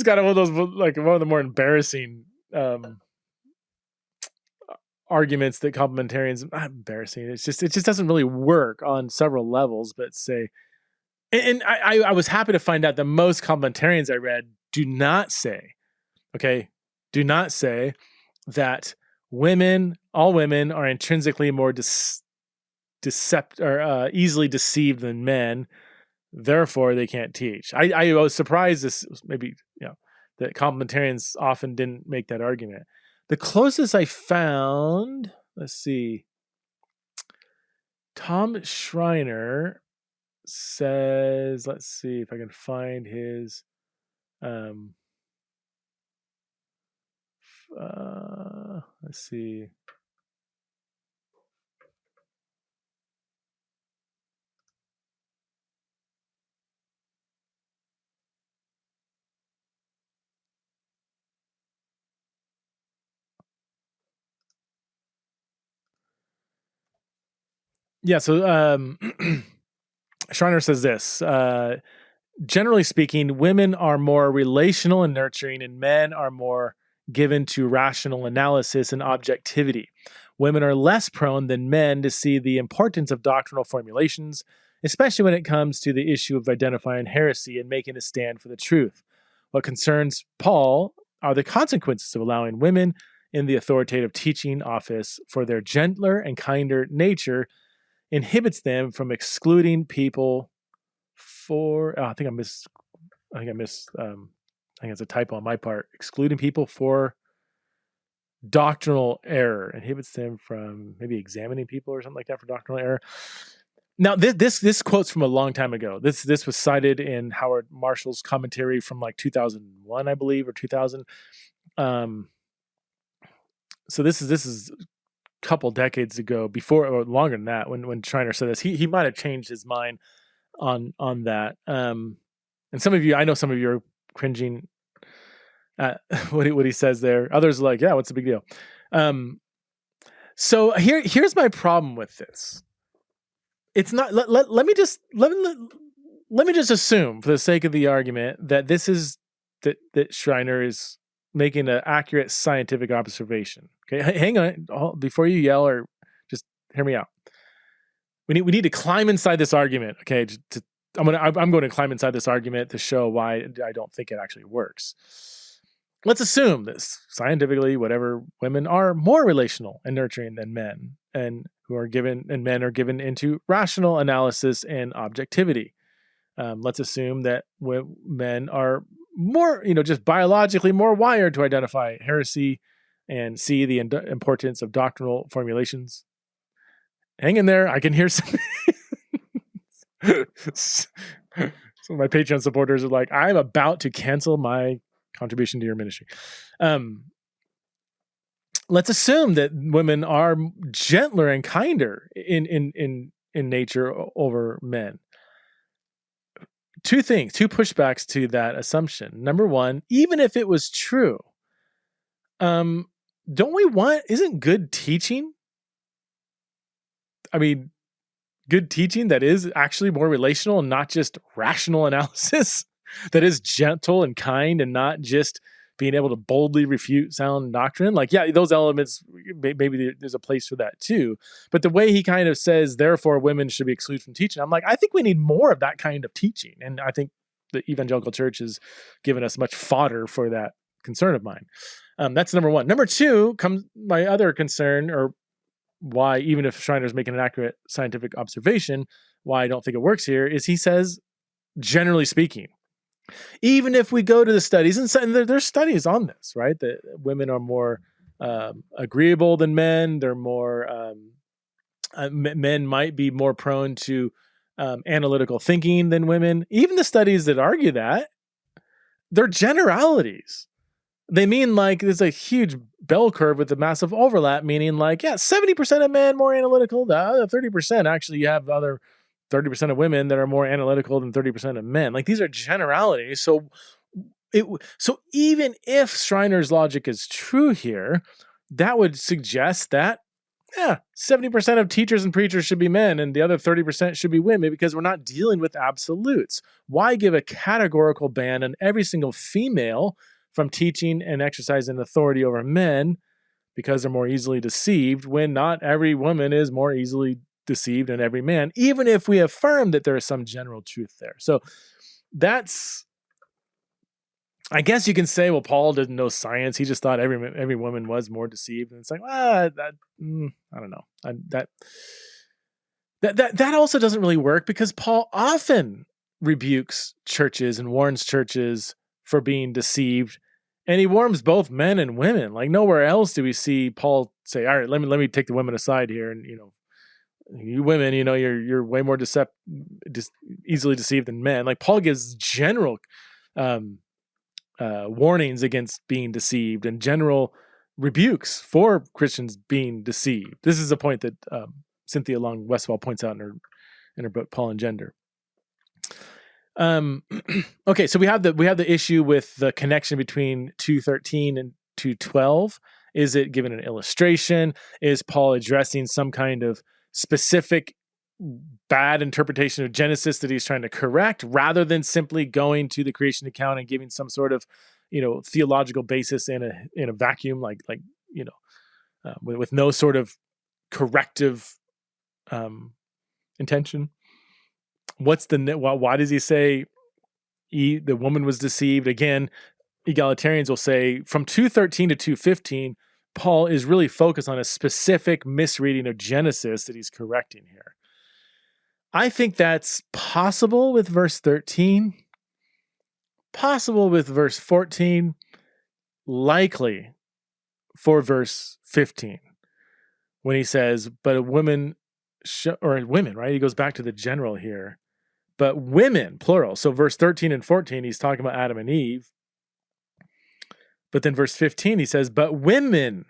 kind of one of those, like one of the more embarrassing arguments that complementarians, not embarrassing. It just doesn't really work on several levels. But I was happy to find out that most complementarians I read do not say that all women are intrinsically more easily deceived than men, therefore they can't teach. I was surprised that complementarians often didn't make that argument. The closest I found, let's see, Tom Schreiner says, let's see if I can find his let's see. Yeah, so Schreiner says this, generally speaking, women are more relational and nurturing, and men are more given to rational analysis and objectivity. Women are less prone than men to see the importance of doctrinal formulations, especially when it comes to the issue of identifying heresy and making a stand for the truth. What concerns Paul are the consequences of allowing women in the authoritative teaching office, for their gentler and kinder nature inhibits them from excluding people for, I think it's a typo on my part, excluding people for doctrinal error, inhibits them from maybe examining people or something like that for doctrinal error. Now, this quote's from a long time ago. This was cited in Howard Marshall's commentary from like 2001, I believe, or 2000. So this is a couple decades ago, before or longer than that, when Schreiner said this. He might have changed his mind on that. And I know some of you are cringing at what he says there. Others are like, yeah, what's the big deal? So here's my problem with this. It's not. Let me just assume, for the sake of the argument, that this is that Schreiner is making an accurate scientific observation. Okay, hang on before you yell, or just hear me out. We need to climb inside this argument. Okay, I'm going to climb inside this argument to show why I don't think it actually works. Let's assume this scientifically, whatever, women are more relational and nurturing than men, and men are given into rational analysis and objectivity. Let's assume that men are more, just biologically more wired to identify heresy and see the importance of doctrinal formulations. Hang in there. I can hear some of my Patreon supporters are like, I'm about to cancel my contribution to your ministry. Let's assume that women are gentler and kinder in nature over men. Two pushbacks to that assumption. Number one, even if it was true, isn't good teaching good teaching that is actually more relational and not just rational analysis, that is gentle and kind and not just being able to boldly refute sound doctrine. Like, yeah, those elements, maybe there's a place for that too. But the way he kind of says, therefore, women should be excluded from teaching, I'm like, I think we need more of that kind of teaching. And I think the evangelical church has given us much fodder for that concern of mine. That's number one. Number two comes my other concern, or why, even if Schreiner's making an accurate scientific observation, why I don't think it works here is he says, generally speaking, even if we go to the studies, and there's studies on this, right? That women are more agreeable than men. They're more, men might be more prone to analytical thinking than women. Even the studies that argue that, they're generalities. They mean like there's a huge bell curve with a massive overlap, meaning like, yeah, 70% of men more analytical, the other 30%, actually you have the other 30% of women that are more analytical than 30% of men. Like, these are generalities. So even if Schreiner's logic is true here, that would suggest that 70% of teachers and preachers should be men and the other 30% should be women, because we're not dealing with absolutes. Why give a categorical ban on every single female from teaching and exercising authority over men because they're more easily deceived, when not every woman is more easily deceived than every man, even if we affirm that there is some general truth there. So that's, I guess you can say, well, Paul didn't know science. He just thought every woman was more deceived. And it's like, I don't know. That also doesn't really work, because Paul often rebukes churches and warns churches for being deceived, and he warns both men and women. Like, nowhere else do we see Paul say, all right, let me take the women aside here, and you women, you're way more easily deceived than men. Like, Paul gives general warnings against being deceived and general rebukes for Christians being deceived. This is a point that Cynthia Long Westfall points out in her book Paul and Gender. Okay, so we have the issue with the connection between 2:13 and 2:12. Is it given an illustration? Is Paul addressing some kind of specific bad interpretation of Genesis that he's trying to correct, rather than simply going to the creation account and giving some sort of theological basis in a vacuum, with no sort of corrective intention? Why does he say the woman was deceived? Again, egalitarians will say from 2:13 to 2:15, Paul is really focused on a specific misreading of Genesis that he's correcting here. I think that's possible with verse 13, possible with verse 14, likely for verse 15, when he says, but a woman, or women, right? He goes back to the general here, but women, plural. So verse 13 and 14, he's talking about Adam and Eve. But then verse 15, he says, but women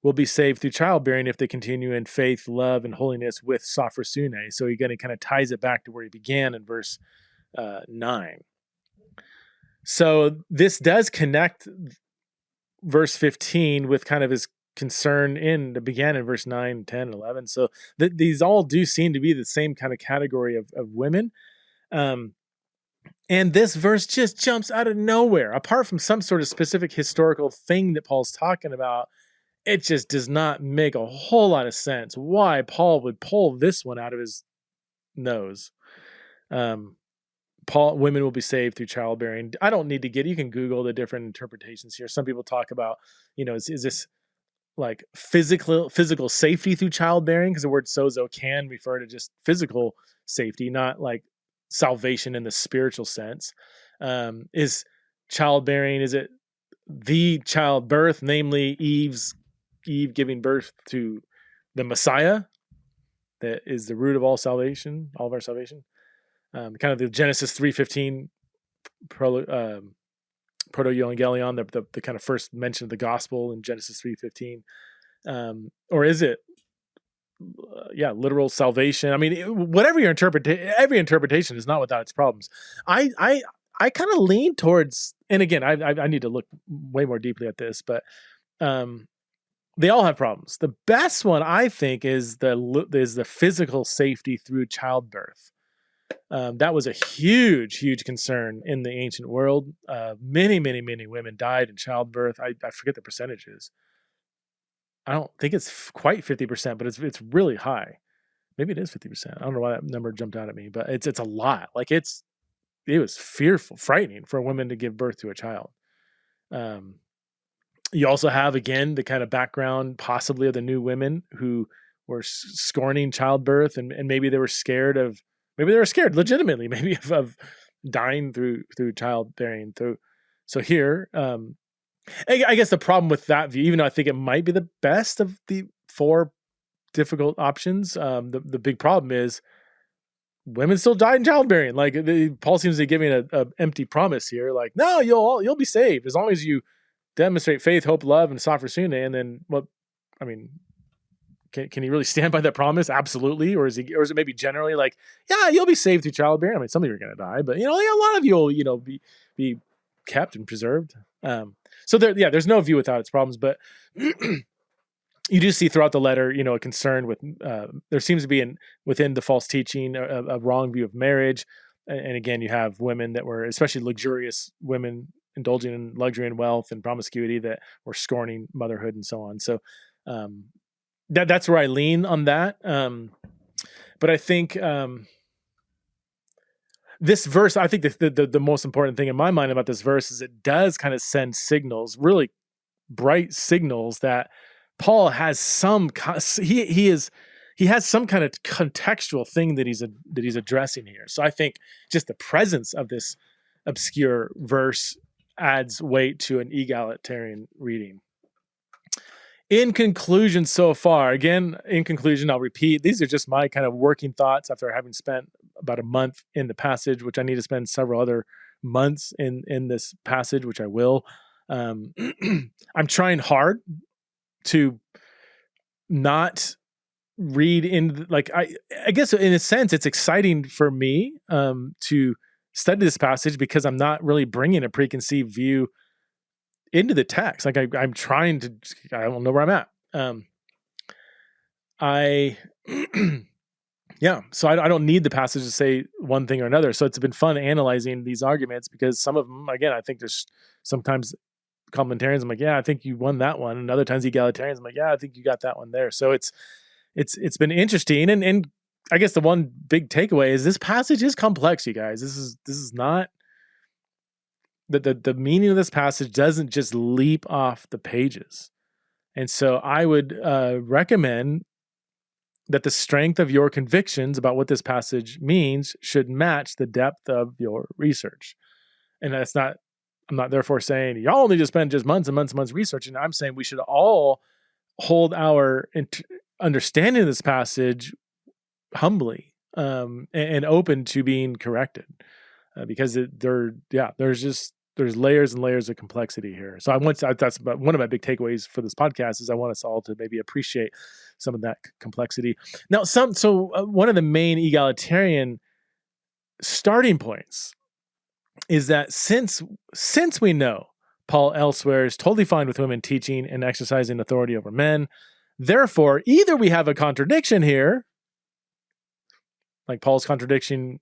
will be saved through childbearing if they continue in faith, love, and holiness with sophrosune. So he kind of ties it back to where he began in verse 9. So this does connect verse 15 with kind of his concern that began in verse 9, 10, 11. So these all do seem to be the same kind of category of women. And this verse just jumps out of nowhere. Apart from some sort of specific historical thing that Paul's talking about, it just does not make a whole lot of sense why Paul would pull this one out of his nose. Women will be saved through childbearing. I don't need to you can Google the different interpretations here. Some people talk about, is this like physical safety through childbearing? Because the word sozo can refer to just physical safety, not like salvation in the spiritual sense. Is childbearing, is it the childbirth, namely Eve giving birth to the Messiah that is the root of all salvation, all of our salvation? Kind of the Genesis 3:15 proto-evangelion, the kind of first mention of the gospel in Genesis 3:15, or is it literal salvation? I mean, whatever your every interpretation is not without its problems. I kind of lean towards, and again, I need to look way more deeply at this, but the they all have problems. The best one, I think, is the physical safety through childbirth. That was a huge concern in the ancient world. Many women died in childbirth. I forget the percentages. I don't think it's quite 50%, but it's really high. Maybe it is 50%. I don't know why that number jumped out at me, but it's a lot. Like it was fearful, frightening for a woman to give birth to a child. You also have, again, the kind of background possibly of the new women who were scorning childbirth, and maybe they were scared legitimately, maybe of dying through childbearing. So here, I guess the problem with that view, even though I think it might be the best of the four difficult options, the big problem is women still died in childbearing. Like Paul seems to be giving a empty promise here. Like, no, you'll be saved as long as you demonstrate faith, hope, love, and sophrosyne. And then, well, I mean, can he really stand by that promise? Absolutely. Or is it maybe generally like, yeah, you'll be saved through childbearing. I mean, some of you are going to die, but a lot of you will, be kept and preserved. So there's no view without its problems, but you do see throughout the letter, a concern with, there seems to be within the false teaching, a wrong view of marriage. And again, you have women that were, especially luxurious women, indulging in luxury and wealth and promiscuity, that were scorning motherhood and so on. So that's where I lean on that. But I think this verse, I think the most important thing in my mind about this verse is it does kind of send signals, really bright signals, that Paul has he has some kind of contextual thing that he's addressing here. So I think just the presence of this obscure verse adds weight to an egalitarian reading. In conclusion, so far, I'll repeat, these are just my kind of working thoughts after having spent about a month in the passage, which I need to spend several other months in this passage, which I will. I'm trying hard to not read in, like, I guess in a sense it's exciting for me to study this passage because I'm not really bringing a preconceived view into the text. Like I'm trying to, I don't know where I'm at. So I don't need the passage to say one thing or another. So it's been fun analyzing these arguments because some of them, again, I think there's sometimes complementarians, I'm like, yeah, I think you won that one. And other times egalitarians, I'm like, yeah, I think you got that one there. So it's been interesting. And I guess the one big takeaway is this passage is complex, you guys. This is not the meaning of this passage doesn't just leap off the pages. And so I would recommend that the strength of your convictions about what this passage means should match the depth of your research. And I'm not therefore saying y'all need to spend just months and months and months researching. I'm saying we should all hold our understanding of this passage humbly and open to being corrected, because there's layers and layers of complexity here. So that's about one of my big takeaways for this podcast is I want us all to maybe appreciate some of that complexity. Now, one of the main egalitarian starting points is that since we know Paul elsewhere is totally fine with women teaching and exercising authority over men, therefore, either we have a contradiction here, like Paul's contradicting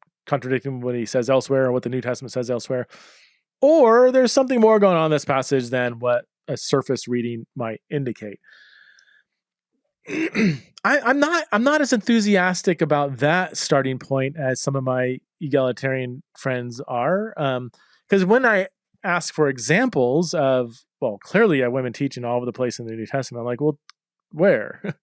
what he says elsewhere or what the New Testament says elsewhere, or there's something more going on in this passage than what a surface reading might indicate. I'm not as enthusiastic about that starting point as some of my egalitarian friends are, because when I ask for examples of, well, clearly women teaching all over the place in the New Testament, I'm like, well, where?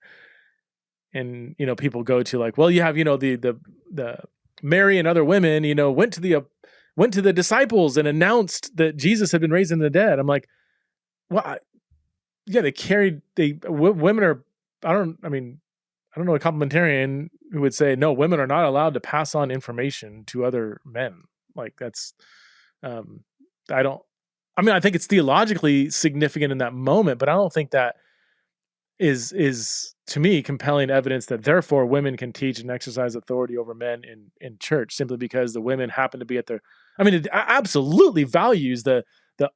And people go to like, well, you have the Mary and other women went to the disciples and announced that Jesus had been raised from the dead. I'm like, well, women are. I don't know a complementarian who would say, no, women are not allowed to pass on information to other men. Like that's, I think it's theologically significant in that moment, but I don't think that is to me compelling evidence that therefore women can teach and exercise authority over men in church simply because the women happen to be at it absolutely values the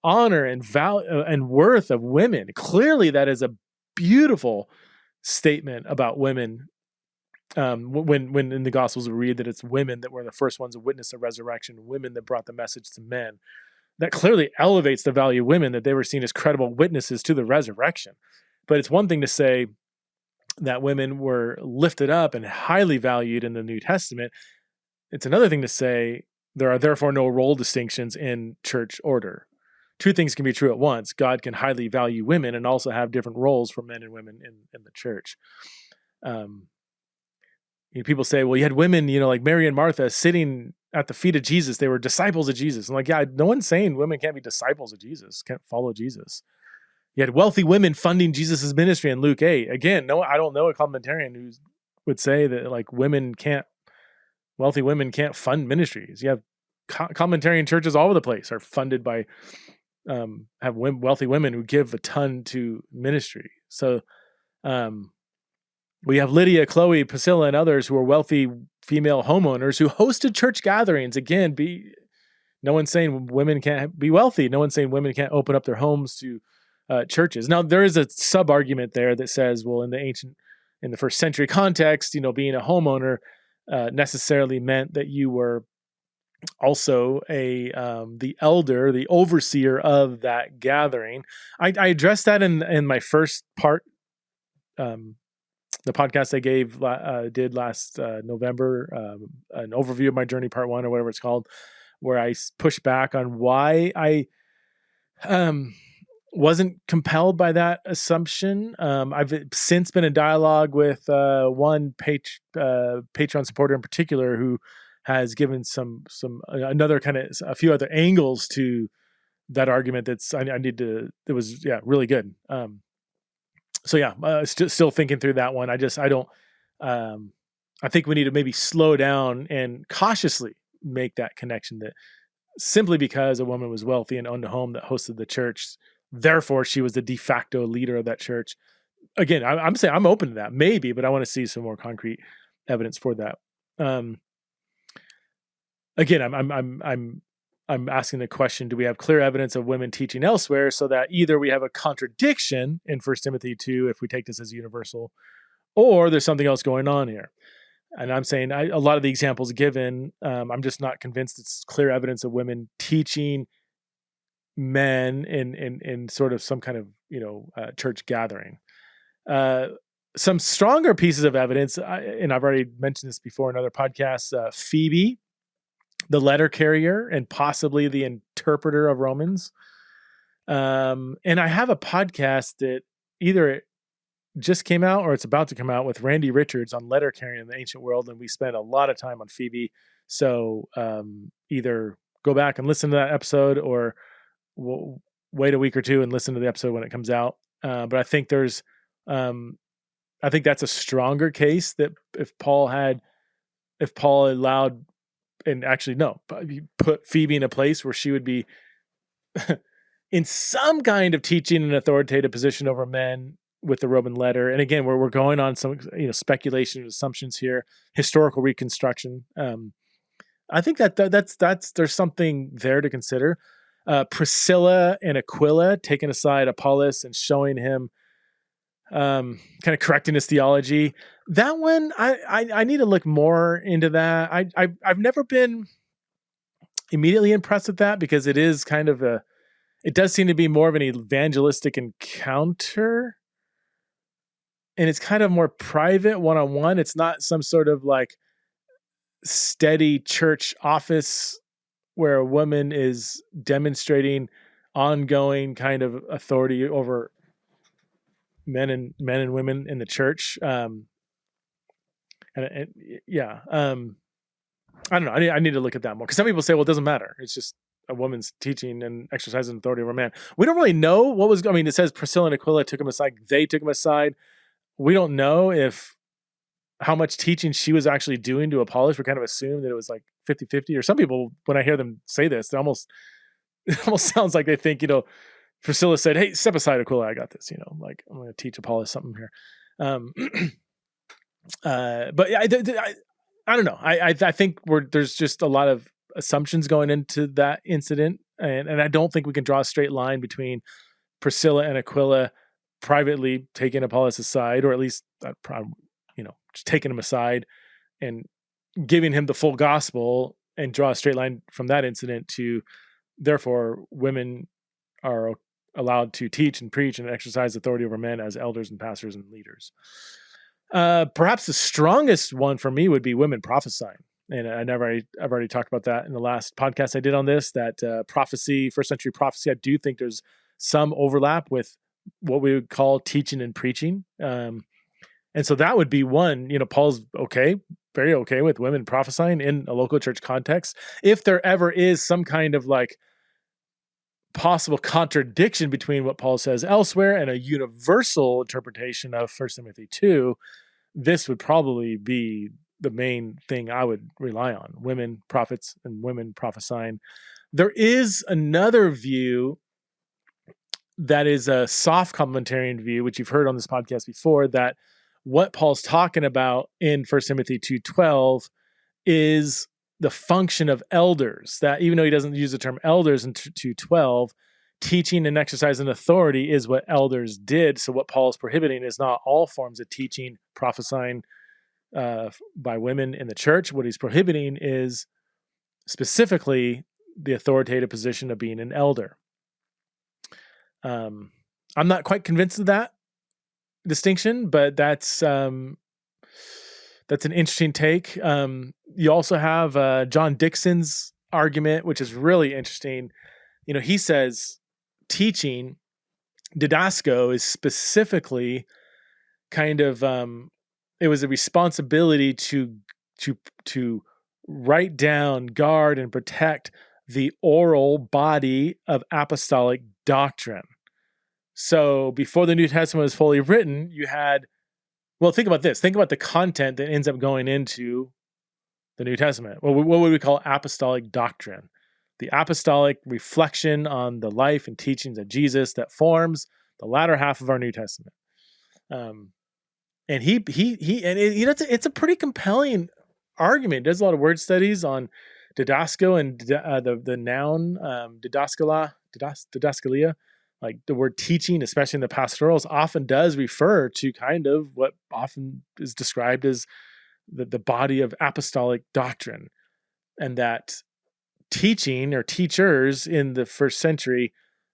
honor and value and worth of women. Clearly that is a beautiful statement about women. When in the Gospels we read that it's women that were the first ones to witness the resurrection, women that brought the message to men, that clearly elevates the value of women, that they were seen as credible witnesses to the resurrection. But it's one thing to say that women were lifted up and highly valued in the New Testament. It's another thing to say there are therefore no role distinctions in church order. Two things can be true at once. God can highly value women and also have different roles for men and women in the church. People say, well, you had women, like Mary and Martha sitting at the feet of Jesus. They were disciples of Jesus. I'm like, yeah, no one's saying women can't be disciples of Jesus, can't follow Jesus. You had wealthy women funding Jesus's ministry in Luke 8. Again, no, I don't know a complementarian who would say that like wealthy women can't fund ministries. You have complementarian churches all over the place are funded by, have wealthy women who give a ton to ministry. So, we have Lydia, Chloe, Priscilla, and others who are wealthy female homeowners who hosted church gatherings. Again, no one's saying women can't be wealthy. No one's saying women can't open up their homes to churches. Now, there is a sub-argument there that says, well, in the first century context, being a homeowner necessarily meant that you were also the elder, the overseer of that gathering. I addressed that in my first part, the podcast I did last November, an overview of my journey, part 1 or whatever it's called, where I pushed back on why I wasn't compelled by that assumption. I've since been in dialogue with one Patreon supporter in particular who has given another kind of a few other angles to that argument. That was really good. So yeah, still thinking through that one. I think we need to maybe slow down and cautiously make that connection that simply because a woman was wealthy and owned a home that hosted the church, therefore she was the de facto leader of that church. Again, I'm saying I'm open to that maybe, but I want to see some more concrete evidence for that. Again, I'm asking the question, do we have clear evidence of women teaching elsewhere so that either we have a contradiction in 1 Timothy 2, if we take this as universal, or there's something else going on here? And I'm saying a lot of the examples given, I'm just not convinced it's clear evidence of women teaching men in sort of some kind of, church gathering. Some stronger pieces of evidence, and I've already mentioned this before in other podcasts, Phoebe, the letter carrier and possibly the interpreter of Romans. And I have a podcast that either just came out or it's about to come out with Randy Richards on letter carrying in the ancient world. And we spent a lot of time on Phoebe. So either go back and listen to that episode or wait a week or two and listen to the episode when it comes out. But I think I think that's a stronger case that if Paul allowed, and actually, no, you put Phoebe in a place where she would be in some kind of teaching and authoritative position over men with the Roman letter. And again, we're going on some speculation and assumptions here, historical reconstruction. I think that's there's something there to consider. Priscilla and Aquila taking aside Apollos and showing him kind of correcting his theology. That one, I need to look more into that. I've never been immediately impressed with that because it is kind of it does seem to be more of an evangelistic encounter. And it's kind of more private, one-on-one. It's not some sort of like steady church office where a woman is demonstrating ongoing kind of authority over men and women in the church. I don't know. I need to look at that more because some people say, well, it doesn't matter. It's just a woman's teaching and exercising authority over a man. We don't really know what was. I mean, it says Priscilla and Aquila took him aside. They took him aside. We don't know how much teaching she was actually doing to Apollos. We kind of assume that it was like 50-50. Or some people, when I hear them say this, it almost sounds like they think, Priscilla said, "Hey, step aside, Aquila. I got this." Like I'm going to teach Apollos something here. But yeah, I don't know. I think there's just a lot of assumptions going into that incident, and I don't think we can draw a straight line between Priscilla and Aquila privately taken Apollos aside, or at least, just taking him aside and giving him the full gospel, and draw a straight line from that incident to, therefore, women are allowed to teach and preach and exercise authority over men as elders and pastors and leaders. Perhaps the strongest one for me would be women prophesying. And I've already talked about that in the last podcast I did on this, that prophecy, first century prophecy, I do think there's some overlap with what we would call teaching and preaching. And so that would be one. Paul's very okay with women prophesying in a local church context. If there ever is some kind of possible contradiction between what Paul says elsewhere and a universal interpretation of 1 Timothy 2, this would probably be the main thing I would rely on: women prophets and women prophesying. There is another view that is a soft complementarian view, which you've heard on this podcast before, that what Paul's talking about in 1 Timothy 2:12 is the function of elders. That even though he doesn't use the term elders in 2:12, teaching and exercising authority is what elders did. So what Paul is prohibiting is not all forms of teaching, prophesying by women in the church. What he's prohibiting is specifically the authoritative position of being an elder. I'm not quite convinced of that distinction, but that's an interesting take. You also have John Dixon's argument, which is really interesting. He says teaching, didasko, is specifically kind of it was a responsibility to write down, guard, and protect the oral body of apostolic doctrine. So before the New Testament was fully written, you had, think about this. Think about the content that ends up going into the New Testament. What would we call apostolic doctrine? The apostolic reflection on the life and teachings of Jesus that forms the latter half of our New Testament. And it's a pretty compelling argument. He does a lot of word studies on didasko and the noun didaskalia. Like the word teaching, especially in the pastorals, often does refer to kind of what often is described as the body of apostolic doctrine. And that teaching or teachers in the first century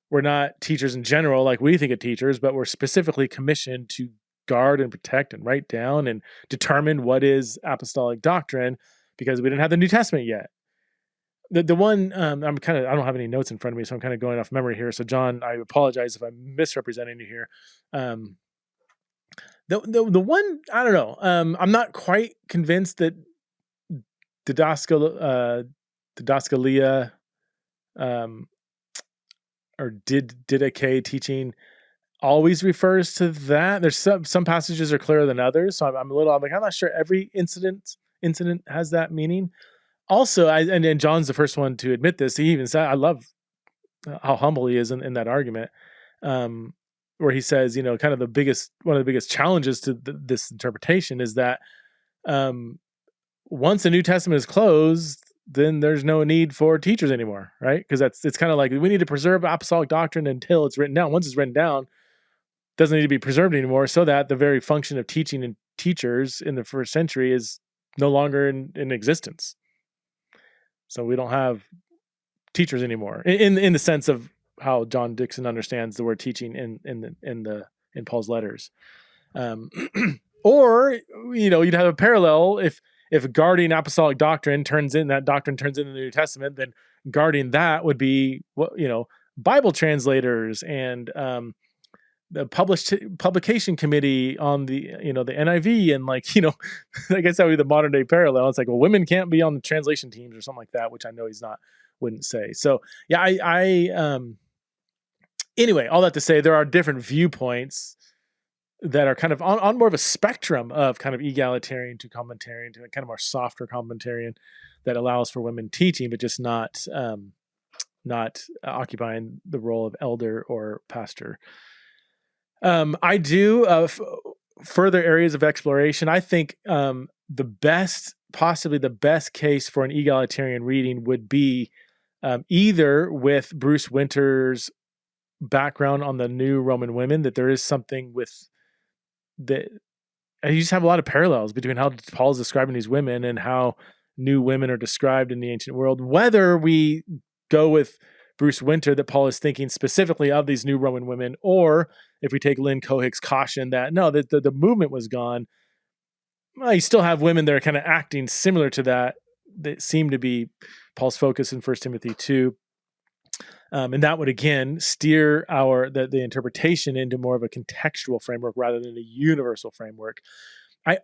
were not teachers in general like we think of teachers, but were specifically commissioned to guard and protect and write down and determine what is apostolic doctrine, because we didn't have the New Testament yet. The one I don't have any notes in front of me, so I'm kind of going off memory here. So John, I apologize if I'm misrepresenting you here. The one, I don't know. I'm not quite convinced that didaskalia or didache teaching always refers to that. There's some passages are clearer than others, so I'm not sure every incident has that meaning. Also, and John's the first one to admit this. He even said, I love how humble he is in that argument, where he says, kind of one of the biggest challenges to this interpretation is that once the New Testament is closed, then there's no need for teachers anymore, right? Because it's kind of like we need to preserve apostolic doctrine until it's written down. Once it's written down, it doesn't need to be preserved anymore, so that the very function of teaching and teachers in the first century is no longer in existence. So we don't have teachers anymore in the sense of how John Dixon understands the word teaching in Paul's letters. Or you'd have a parallel if guarding apostolic doctrine turns into the New Testament, then guarding that would be Bible translators and the publication committee on the the NIV, and I guess that would be the modern day parallel. It's like, well, women can't be on the translation teams or something like that, which I know wouldn't say. So yeah, anyway, all that to say, there are different viewpoints that are kind of on more of a spectrum of kind of egalitarian to complementarian to kind of more softer complementarian that allows for women teaching, but just not occupying the role of elder or pastor. I do further areas of exploration. I think possibly the best case for an egalitarian reading would be either with Bruce Winter's background on the new Roman women, that there is something with that. And you just have a lot of parallels between how Paul's describing these women and how new women are described in the ancient world. Whether we go with Bruce Winter, that Paul is thinking specifically of these new Roman women, or if we take Lynn Cohick's caution that no, that the movement was gone, well, you still have women that are kind of acting similar to that seem to be Paul's focus in 1 Timothy 2. And that would, again, steer the interpretation into more of a contextual framework rather than a universal framework. I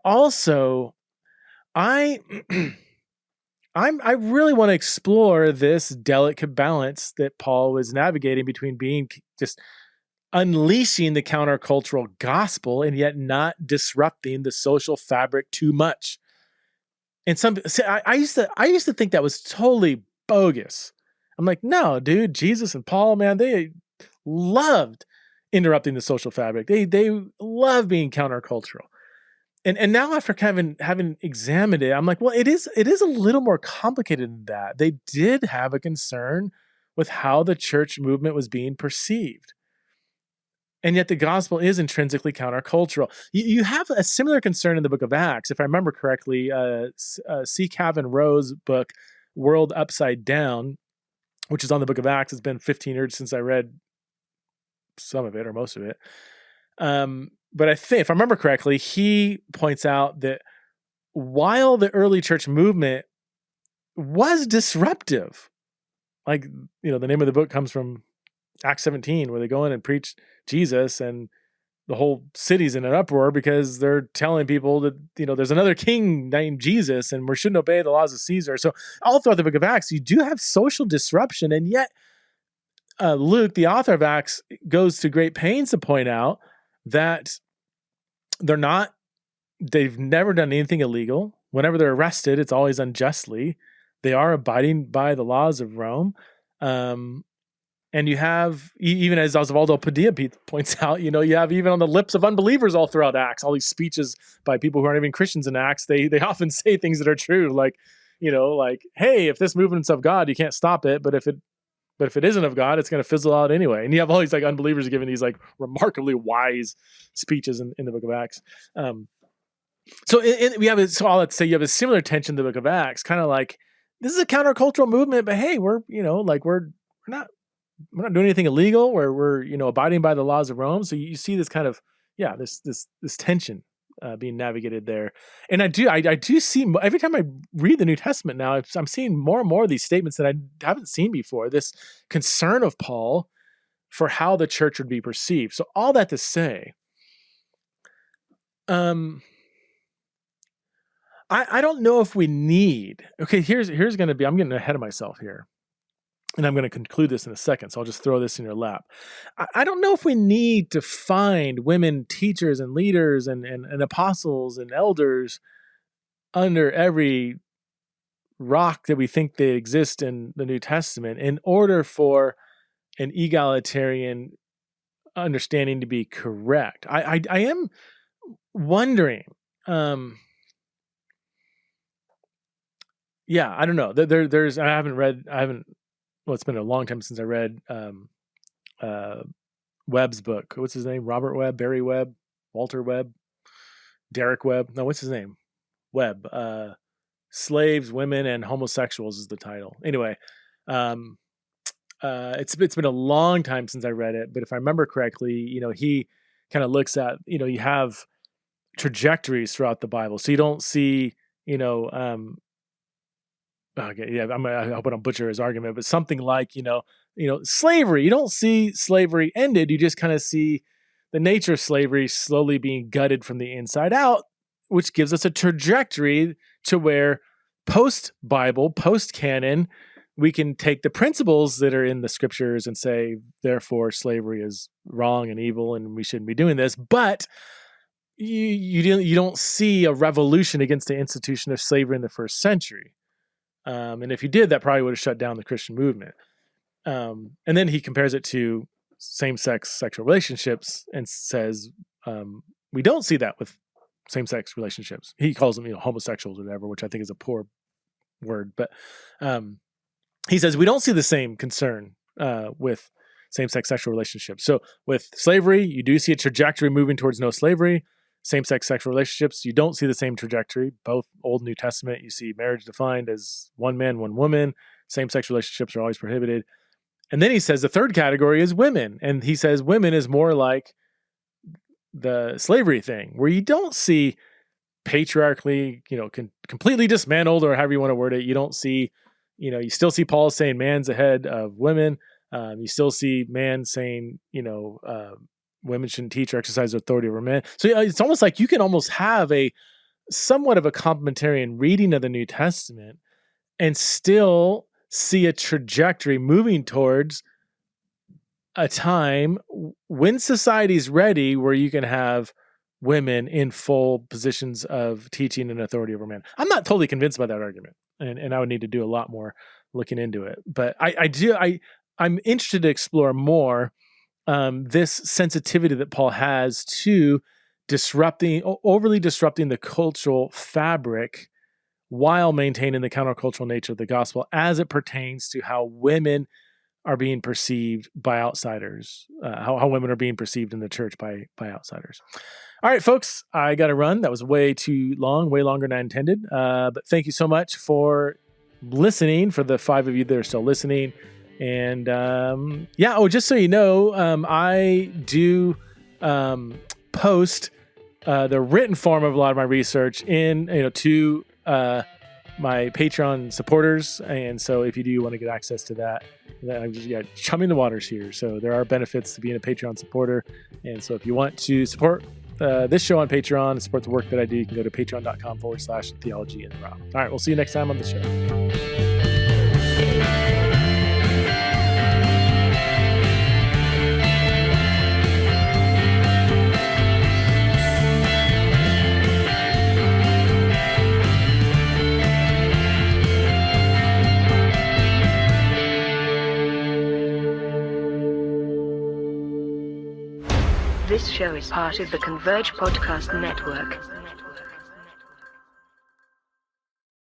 really want to explore this delicate balance that Paul was navigating between being just unleashing the countercultural gospel and yet not disrupting the social fabric too much. And I used to think that was totally bogus. I'm like, no, dude, Jesus and Paul, man, they loved interrupting the social fabric. They love being countercultural. And now after having examined it, I'm like, well, it is a little more complicated than that. They did have a concern with how the church movement was being perceived. And yet the gospel is intrinsically countercultural. You have a similar concern in the book of Acts. If I remember correctly, C. Cavan Rowe's book, World Upside Down, which is on the book of Acts. It's been 15 years since I read some of it or most of it. But I think, if I remember correctly, he points out that while the early church movement was disruptive, like, the name of the book comes from Acts 17, where they go in and preach Jesus, and the whole city's in an uproar because they're telling people that, there's another king named Jesus and we shouldn't obey the laws of Caesar. So all throughout the book of Acts, you do have social disruption. And yet Luke, the author of Acts, goes to great pains to point out that they've never done anything illegal. Whenever they're arrested, it's always unjustly. They are abiding by the laws of Rome. And you have, even as Osvaldo Padilla points out, you have even on the lips of unbelievers all throughout Acts, all these speeches by people who aren't even Christians in Acts, they often say things that are true, like, hey, if this movement's of God, you can't stop it, but if it isn't of God, it's going to fizzle out anyway. And you have all these unbelievers giving these remarkably wise speeches in the book of Acts. So all that to say, you have a similar tension in the book of Acts, kind of like, this is a countercultural movement, but hey, we're not doing anything illegal, where we're, abiding by the laws of Rome. So you see this kind of, this tension being navigated there. And I do see, every time I read the New Testament now, I'm seeing more and more of these statements that I haven't seen before, this concern of Paul for how the church would be perceived. So all that to say, I don't know if we need, okay, here's going to be, I'm getting ahead of myself here, and I'm going to conclude this in a second, so I'll just throw this in your lap. I don't know if we need to find women teachers and leaders and apostles and elders under every rock that we think they exist in the New Testament in order for an egalitarian understanding to be correct. I am wondering, I don't know. Well, it's been a long time since I read Webb's book. What's his name? Robert Webb, Barry Webb, Walter Webb, Derek Webb. No, what's his name? Webb. Slaves, Women, and Homosexuals is the title. Anyway, it's been a long time since I read it, but if I remember correctly, he kind of looks at, you have trajectories throughout the Bible. So you don't see, okay, yeah, I hope I don't butcher his argument, but something like, slavery. You don't see slavery ended. You just kind of see the nature of slavery slowly being gutted from the inside out, which gives us a trajectory to where post-Bible, post-canon, we can take the principles that are in the scriptures and say, therefore, slavery is wrong and evil and we shouldn't be doing this. But you don't see a revolution against the institution of slavery in the first century. And if you did, that probably would have shut down the Christian movement. And then he compares it to same-sex sexual relationships and says, we don't see that with same-sex relationships. He calls them, homosexuals or whatever, which I think is a poor word. But he says we don't see the same concern with same-sex sexual relationships. So with slavery, you do see a trajectory moving towards no slavery. Same-sex sexual relationships, you don't see the same trajectory. Both Old and New Testament, you see marriage defined as one man, one woman. Same-sex relationships are always prohibited. And then he says the third category is women. And he says women is more like the slavery thing, where you don't see patriarchally, completely dismantled, or however you want to word it. You don't see, you still see Paul saying man's ahead of women. You still see man saying, women shouldn't teach or exercise authority over men. So it's almost like you can almost have a somewhat of a complementarian reading of the New Testament and still see a trajectory moving towards a time when society's ready where you can have women in full positions of teaching and authority over men. I'm not totally convinced by that argument, and I would need to do a lot more looking into it. But I'm interested to explore more this sensitivity that Paul has to overly disrupting the cultural fabric while maintaining the countercultural nature of the gospel as it pertains to how women are being perceived by outsiders, how women are being perceived in the church by outsiders. All right, folks, I got to run. That was way too long, way longer than I intended. But thank you so much for listening, for the 5 of you that are still listening. And just so you know, I do post the written form of a lot of my research to my Patreon supporters. And so if you do want to get access to that, I'm just chumming the waters here. So there are benefits to being a Patreon supporter. And so if you want to support this show on Patreon and support the work that I do, you can go to patreon.com/theology in the raw. All right, we'll see you next time on the show. This show is part of the Converge Podcast Network.